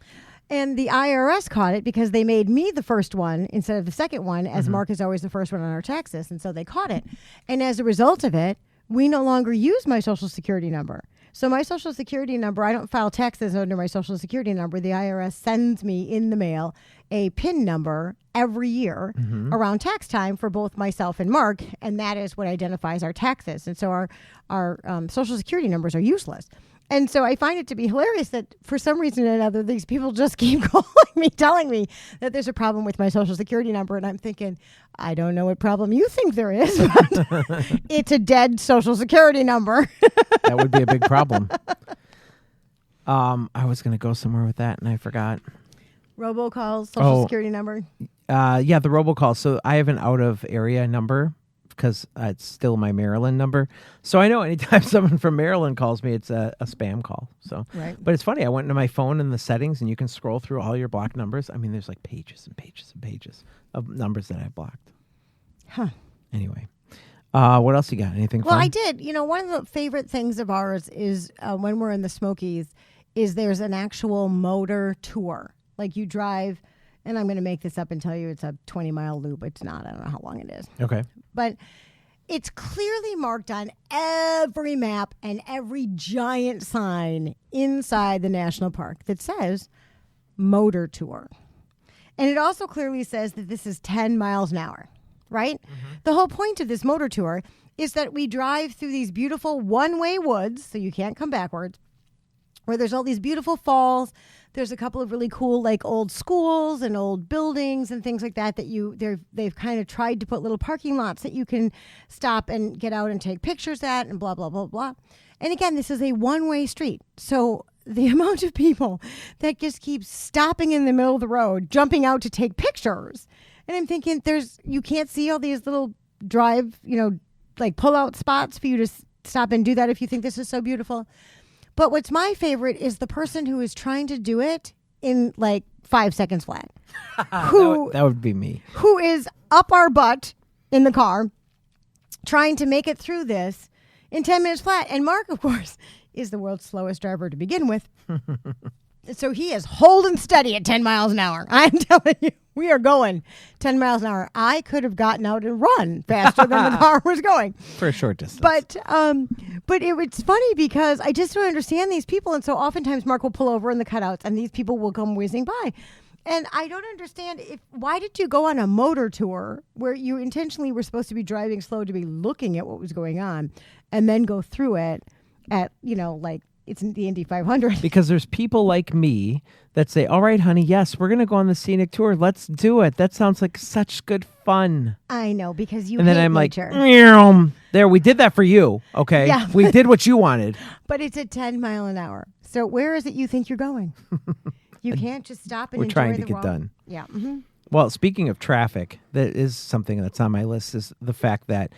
And the IRS caught it because they made me the first one instead of the second one, as Mark is always the first one on our taxes, and so they caught it. And as a result of it, we no longer use my Social Security number. So my Social Security number, I don't file taxes under my Social Security number. The IRS sends me in the mail a PIN number every year around tax time for both myself and Mark, and that is what identifies our taxes. And so our Social Security numbers are useless. And so I find it to be hilarious that for some reason or another, these people just keep calling me, telling me that there's a problem with my Social Security number. And I'm thinking, I don't know what problem you think there is, but it's a dead Social Security number. That would be a big problem. I was going to go somewhere with that, and I forgot. Robocalls, Social Security number? Yeah, the robocall. So I have an out-of-area number because it's still my Maryland number. So I know anytime someone from Maryland calls me, it's a spam call. So, right. But it's funny. I went into my phone in the settings, and you can scroll through all your blocked numbers. I mean, there's like pages and pages and pages of numbers that I've blocked. Huh. Anyway, what else you got? Anything fun? Well, I did. You know, one of the favorite things of ours is when we're in the Smokies is there's an actual motor tour. Like you drive, and I'm going to make this up and tell you it's a 20-mile loop. It's not. I don't know how long it is. Okay. But it's clearly marked on every map and every giant sign inside the national park that says motor tour. And it also clearly says that this is 10 miles an hour, right? The whole point of this motor tour is that we drive through these beautiful one-way woods, so you can't come backwards, where there's all these beautiful falls. There's a couple of really cool like old schools and old buildings and things like that they've kind of tried to put little parking lots that you can stop and get out and take pictures at and blah, blah, blah, blah. And again, this is a one-way street. So the amount of people that just keep stopping in the middle of the road, jumping out to take pictures. And I'm thinking you can't see all these little drive, like pull out spots for you to stop and do that if you think this is so beautiful. But what's my favorite is the person who is trying to do it in like 5 seconds flat. That would be me. Who is up our butt in the car trying to make it through this in 10 minutes flat. And Mark, of course, is the world's slowest driver to begin with. So he is holding steady at 10 miles an hour. I'm telling you, we are going 10 miles an hour. I could have gotten out and run faster than the car was going. For a short distance. But it's funny because I just don't understand these people. And so oftentimes Mark will pull over in the cutouts and these people will come whizzing by. And I don't understand why did you go on a motor tour where you intentionally were supposed to be driving slow to be looking at what was going on and then go through it at, like it's the Indy 500. Because there's people like me that say, all right, honey, yes, we're going to go on the scenic tour. Let's do it. That sounds like such good fun. I know, because you and then hate I'm nature. Like, there, we did that for you. Okay. Yeah, we did what you wanted. But it's at 10 mile an hour. So where is it you think you're going? You can't just stop and we're enjoy trying to the get road. done. Yeah. Mm-hmm. Well, speaking of traffic, that is something that's on my list is the fact that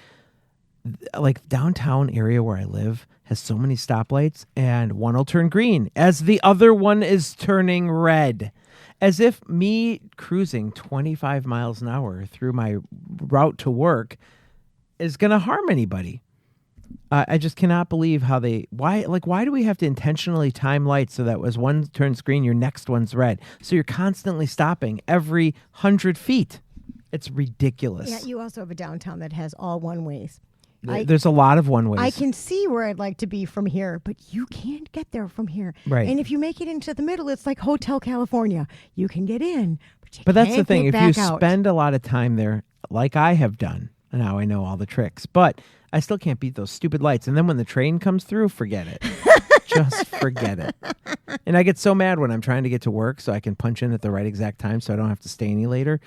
like downtown area where I live has so many stoplights and one will turn green as the other one is turning red. As if me cruising 25 miles an hour through my route to work is going to harm anybody. I just cannot believe why do we have to intentionally time lights so that as one turns green, your next one's red? So you're constantly stopping every 100 feet. It's ridiculous. Yeah, you also have a downtown that has all one ways. There's a lot of one ways. I can see where I'd like to be from here, but you can't get there from here. Right. And if you make it into the middle, it's like Hotel California. You can get in, but that's the can't thing. get If you back out. spend a lot of time there, like I have done, now I know all the tricks, but I still can't beat those stupid lights. And then when the train comes through, forget it. Just forget it. And I get so mad when I'm trying to get to work so I can punch in at the right exact time so I don't have to stay any later.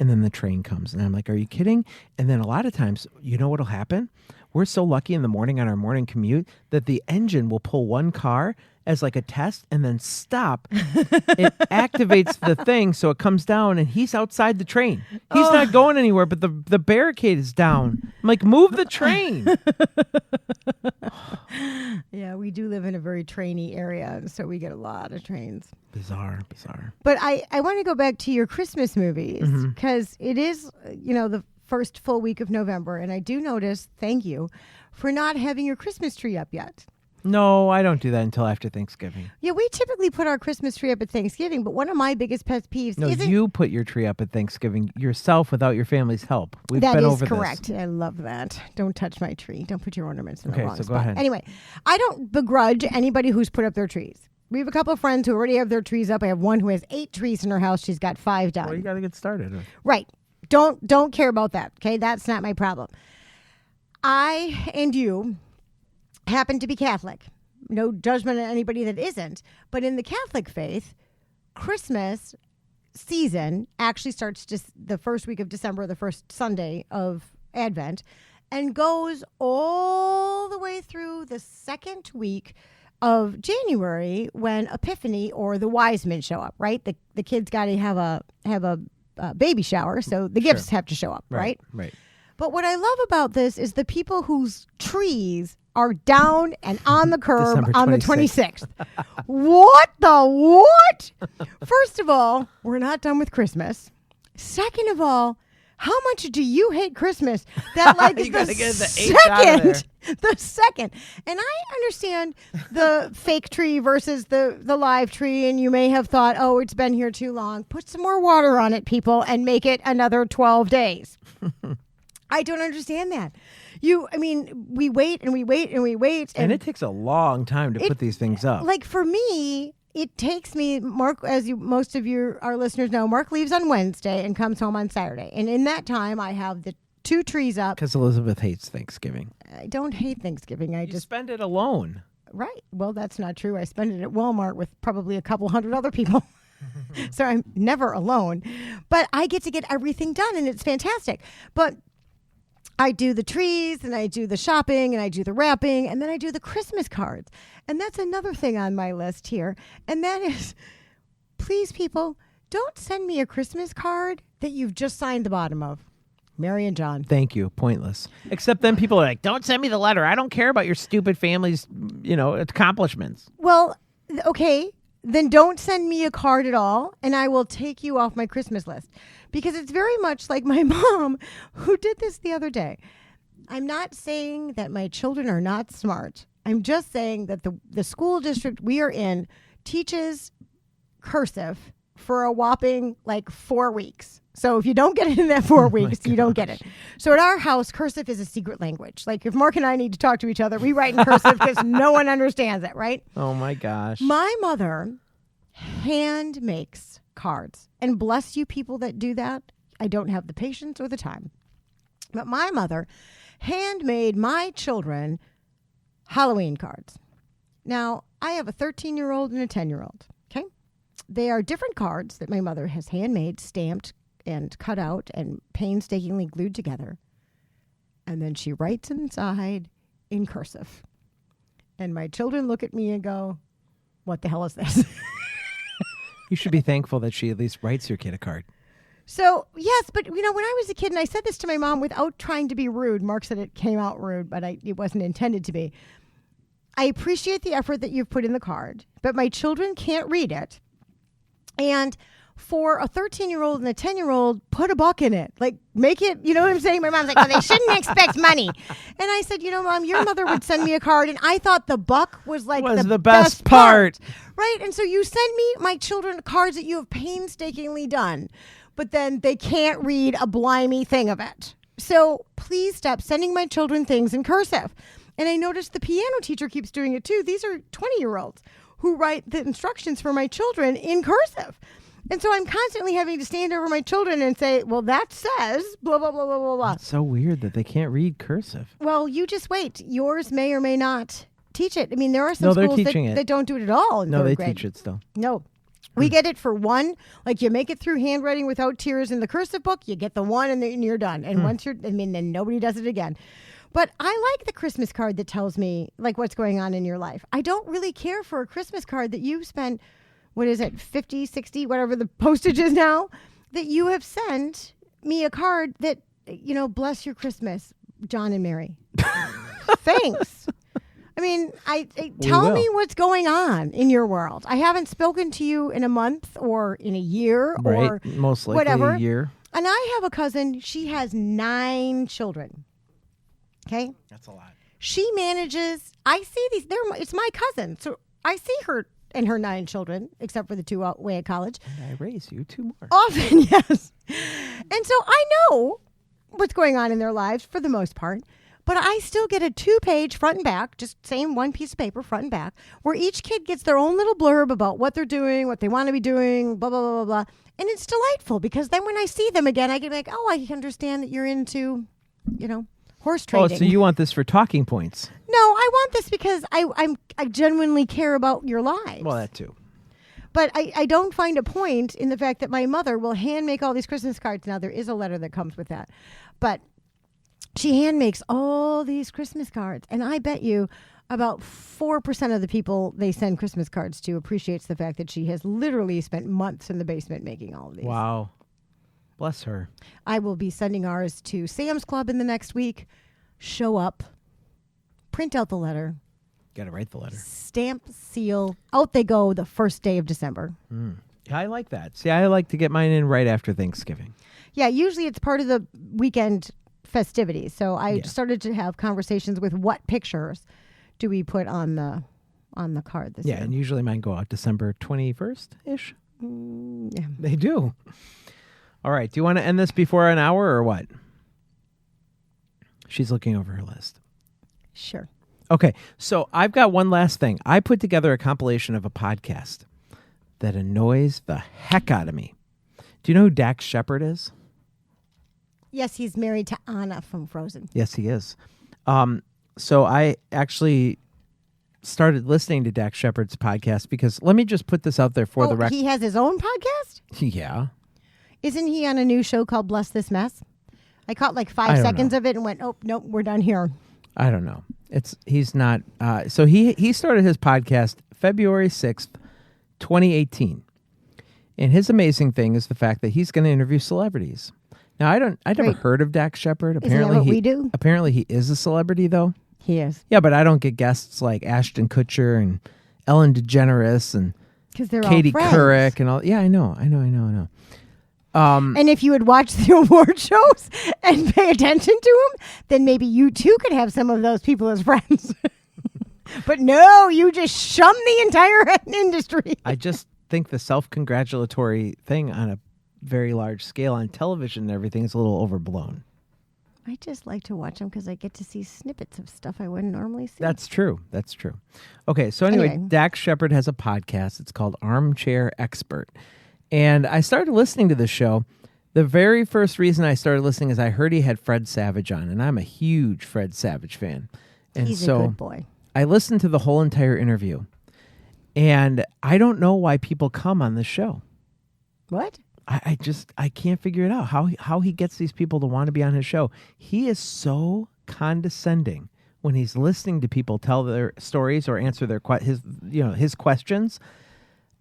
And then the train comes and I'm like, are you kidding? And then a lot of times, you know what'll happen? We're so lucky in the morning on our morning commute that the engine will pull one car as like a test and then stop. It activates the thing so it comes down and he's outside the train. He's not going anywhere, but the barricade is down. I'm like, move the train. Yeah, we do live in a very trainy area, so we get a lot of trains. Bizarre. But I want to go back to your Christmas movies because it is, the first full week of November. And I do notice, thank you, for not having your Christmas tree up yet. No, I don't do that until after Thanksgiving. Yeah, we typically put our Christmas tree up at Thanksgiving, but one of my biggest pet peeves isn't... you put your tree up at Thanksgiving yourself without your family's help. We've That been is over correct. this. I love that. Don't touch my tree. Don't put your ornaments in the wrong so spot. go ahead. Anyway, I don't begrudge anybody who's put up their trees. We have a couple of friends who already have their trees up. I have one who has 8 trees in her house. She's got 5 done. Well, you got to get started. Right. Don't care about that. Okay, that's not my problem. I and you happen to be Catholic. No judgment on anybody that isn't. But in the Catholic faith, Christmas season actually starts just the first week of December, the first Sunday of Advent, and goes all the way through the second week of January when Epiphany or the wise men show up, right? The kids got to have a baby shower, so the gifts have to show up, right? Right. But what I love about this is the people whose trees are down and on the curb December on the 26th. 26th. What? First of all, we're not done with Christmas. Second of all, how much do you hate Christmas? That like You gotta get the H out of the second. And I understand the fake tree versus the live tree, and you may have thought, oh, it's been here too long. Put some more water on it, people, and make it another 12 days. I don't understand that. We wait and we wait and we wait. And it takes a long time to put these things up. Like for me, it takes me, Mark, as most of our listeners know, Mark leaves on Wednesday and comes home on Saturday. And in that time, I have the 2 trees up. Because Elizabeth hates Thanksgiving. I don't hate Thanksgiving. I You just spend it alone. Right. Well, that's not true. I spend it at Walmart with probably a couple hundred other people. So I'm never alone. But I get to get everything done, and it's fantastic. But I do the trees, and I do the shopping, and I do the wrapping, and then I do the Christmas cards. And that's another thing on my list here. And that is, please, people, don't send me a Christmas card that you've just signed the bottom of. Mary and John. Thank you. Pointless. Except then people are like, don't send me the letter. I don't care about your stupid family's, accomplishments. Well, okay, then don't send me a card at all, and I will take you off my Christmas list. Because it's very much like my mom, who did this the other day. I'm not saying that my children are not smart. I'm just saying that the school district we are in teaches cursive for a whopping 4 weeks. So if you don't get it in that 4 weeks, you don't get it. So at our house, cursive is a secret language. Like if Mark and I need to talk to each other, we write in cursive because no one understands it, right? Oh my gosh. My mother hand makes cards. And bless you people that do that. I don't have the patience or the time. But my mother handmade my children Halloween cards. Now, I have a 13-year-old and a 10-year-old, okay? They are different cards that my mother has handmade, stamped, and cut out and painstakingly glued together. And then she writes inside in cursive. And my children look at me and go, what the hell is this? You should be thankful that she at least writes your kid a card. So, yes, but, when I was a kid, and I said this to my mom without trying to be rude, Mark said it came out rude, but it wasn't intended to be. I appreciate the effort that you've put in the card, but my children can't read it. And for a 13-year-old and a 10-year-old, put a buck in it. Make it, you know what I'm saying? My mom's like, well, they shouldn't expect money. And I said, Mom, your mother would send me a card, and I thought the buck was the best part. Right? And so you send me, my children, cards that you have painstakingly done, but then they can't read a blimey thing of it. So please stop sending my children things in cursive. And I noticed the piano teacher keeps doing it too. These are 20-year-olds who write the instructions for my children in cursive. And so I'm constantly having to stand over my children and say, well, that says blah, blah, blah, blah, blah, blah. It's so weird that they can't read cursive. Well, you just wait. Yours may or may not teach it. I mean, there are some schools that don't do it at all in third grade. Teach it still. No. We get it for one. You make it through handwriting without tears in the cursive book. You get the one and then you're done. And once then nobody does it again. But I like the Christmas card that tells me what's going on in your life. I don't really care for a Christmas card that you spent, what is it, 50, 60, whatever the postage is now, that you have sent me a card that, bless your Christmas, John and Mary. Thanks. I mean, tell me what's going on in your world. I haven't spoken to you in a month or in a year or most likely whatever. A year. And I have a cousin. She has 9 children. Okay? That's a lot. She manages, I see these, it's my cousin. So I see her and her 9 children, except for the 2 away at college. And I raise you 2 more. Often, yes. And so I know what's going on in their lives for the most part. But I still get a 2-page front and back, just same one piece of paper, front and back, where each kid gets their own little blurb about what they're doing, what they want to be doing, blah, blah, blah, blah, blah. And it's delightful because then when I see them again, I can be like, oh, I understand that you're into, horse trading. Oh, so you want this for talking points? No, I want this because I genuinely care about your lives. Well, that too. But I don't find a point in the fact that my mother will hand make all these Christmas cards. Now, there is a letter that comes with that. But she hand makes all these Christmas cards. And I bet you about 4% of the people they send Christmas cards to appreciates the fact that she has literally spent months in the basement making all of these. Wow. Bless her. I will be sending ours to Sam's Club in the next week. Show up. Print out the letter. Got to write the letter. Stamp, seal. Out they go the first day of December. I like that. See, I like to get mine in right after Thanksgiving. Yeah, usually it's part of the weekend festivities. So I started to have conversations with what pictures do we put on the card this year. Yeah, and usually mine go out December 21st-ish. Yeah. They do. All right. Do you want to end this before an hour or what? She's looking over her list. Sure. Okay. So I've got one last thing. I put together a compilation of a podcast that annoys the heck out of me. Do you know who Dax Shepard is? Yes, he's married to Anna from Frozen. Yes, he is. So I actually started listening to Dax Shepard's podcast because let me just put this out there for the record. He has his own podcast? Yeah. Isn't he on a new show called Bless This Mess? I caught like 5 seconds of it and went, oh, nope, we're done here. I don't know. He's not. So he started his podcast February 6th, 2018. And his amazing thing is the fact that he's going to interview celebrities. Now, I never heard of Dax Shepard. Apparently, Isn't that what we do? Apparently, he is a celebrity, though. He is. Yeah, but I don't get guests like Ashton Kutcher and Ellen DeGeneres and Katie Couric and all. Yeah, I know. And if you would watch the award shows and pay attention to them, then maybe you too could have some of those people as friends. But no, you just shun the entire industry. I just think the self-congratulatory thing on a very large scale on television and everything is a little overblown. I just like to watch them because I get to see snippets of stuff I wouldn't normally see. That's true. Okay, so anyway, Dax Shepard has a podcast. It's called Armchair Expert. And I started listening to this show. The very first reason I started listening is I heard he had Fred Savage on, and I'm a huge Fred Savage fan. And He's so a good boy. I listened to the whole entire interview, and I don't know why people come on this show. What? I can't figure it out how he gets these people to want to be on his show. He is so condescending when he's listening to people tell their stories or answer his questions.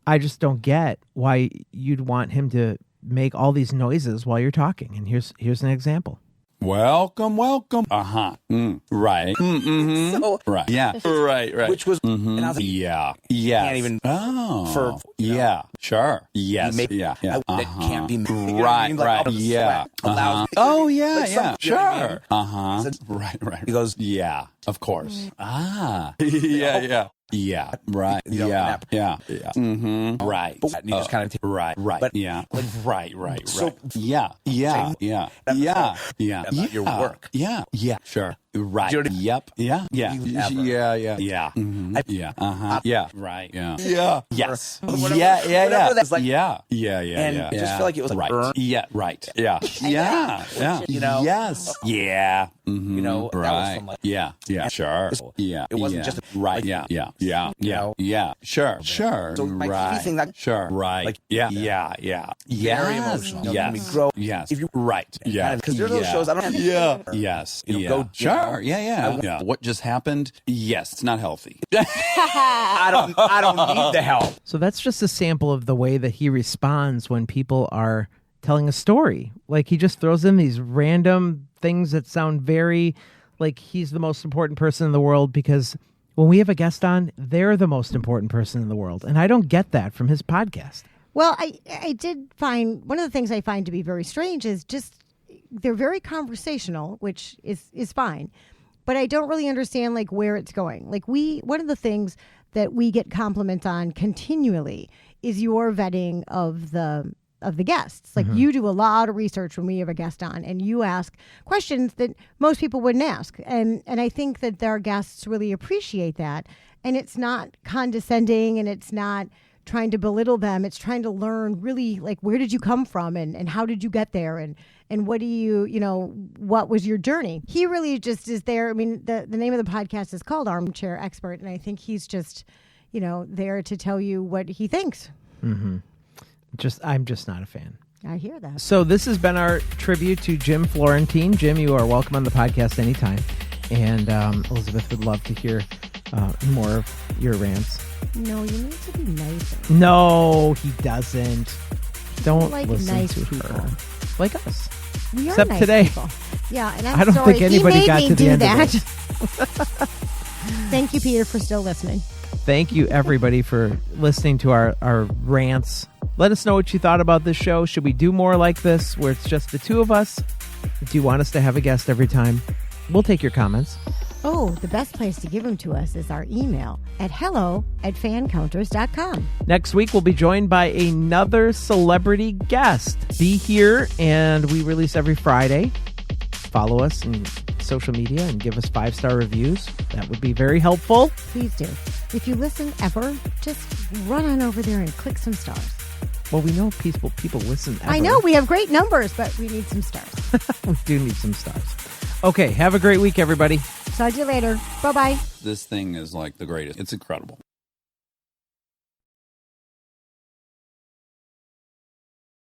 I just don't get why you'd want him to make all these noises while you're talking. And here's an example. Welcome. Right. So, right. Yeah. Right. Which was, and I was like, yeah. Can't even, yeah. Sure. Yes. Yeah. That can't be made. Right. Yeah. Oh, yeah. Sure. Right. He goes, yeah, of course. Yeah. Yeah. Right. Yeah. Right. But you just kind of right. But yeah. Right. So yeah. About your work. Yeah. Sure. Right. Yep. Yeah. Mm-hmm. Yeah. Right. Yeah. Yes. Yeah. That's like, yeah. And I just feel like it was like right. Yeah. Right. Yeah. You know. Yes. Yeah. Mm-hmm. You know. Right. That was from like, yeah. Sure. Yeah. It wasn't just right. Yeah. Sure. So my TV thing that sure. Right. Like yeah. Very emotional. Yes. Me grow. Yes. If you right. Yeah. Because there's those shows I don't. Yeah. Yes. Go. Sure. Yeah. What just happened? Yes. It's not healthy. I don't need the help. So that's just a sample of the way that he responds when people are telling a story. Like he just throws in these random things that sound very like he's the most important person in the world because when we have a guest on, they're the most important person in the world. And I don't get that from his podcast. Well, I did find one of the things I find to be very strange is just they're very conversational, which is fine. But I don't really understand like where it's going. Like one of the things that we get compliments on continually is your vetting of the guests. Like you do a lot of research when we have a guest on and you ask questions that most people wouldn't ask. And I think that our guests really appreciate that. And it's not condescending and it's not trying to belittle them. It's trying to learn really like where did you come from and how did you get there and what do you what was your journey? He really just is there. I mean, the name of the podcast is called Armchair Expert. And I think he's just, there to tell you what he thinks. Mm-hmm. I'm just not a fan. I hear that. So this has been our tribute to Jim Florentine. Jim, you are welcome on the podcast anytime. And Elizabeth would love to hear more of your rants. No, you need to be nicer. No, he doesn't. Don't like listen nice to people. her. Like us. We are Except nice today. People. Yeah, and I don't sorry. think anybody got to the end that. of it. Thank you, Peter, for still listening. Thank you, everybody, for listening to our rants. Let us know what you thought about this show. Should we do more like this where it's just the two of us? Do you want us to have a guest every time? We'll take your comments. Oh, the best place to give them to us is our email at hello@fancounters.com. Next week, we'll be joined by another celebrity guest. Be here, and we release every Friday. Follow us on social media and give us 5-star reviews. That would be very helpful. Please do. If you listen ever, just run on over there and click some stars. Well, we know people listen ever. I know. We have great numbers, but we need some stars. We do need some stars. Okay, have a great week, everybody. Talk to you later. Bye-bye. This thing is like the greatest. It's incredible.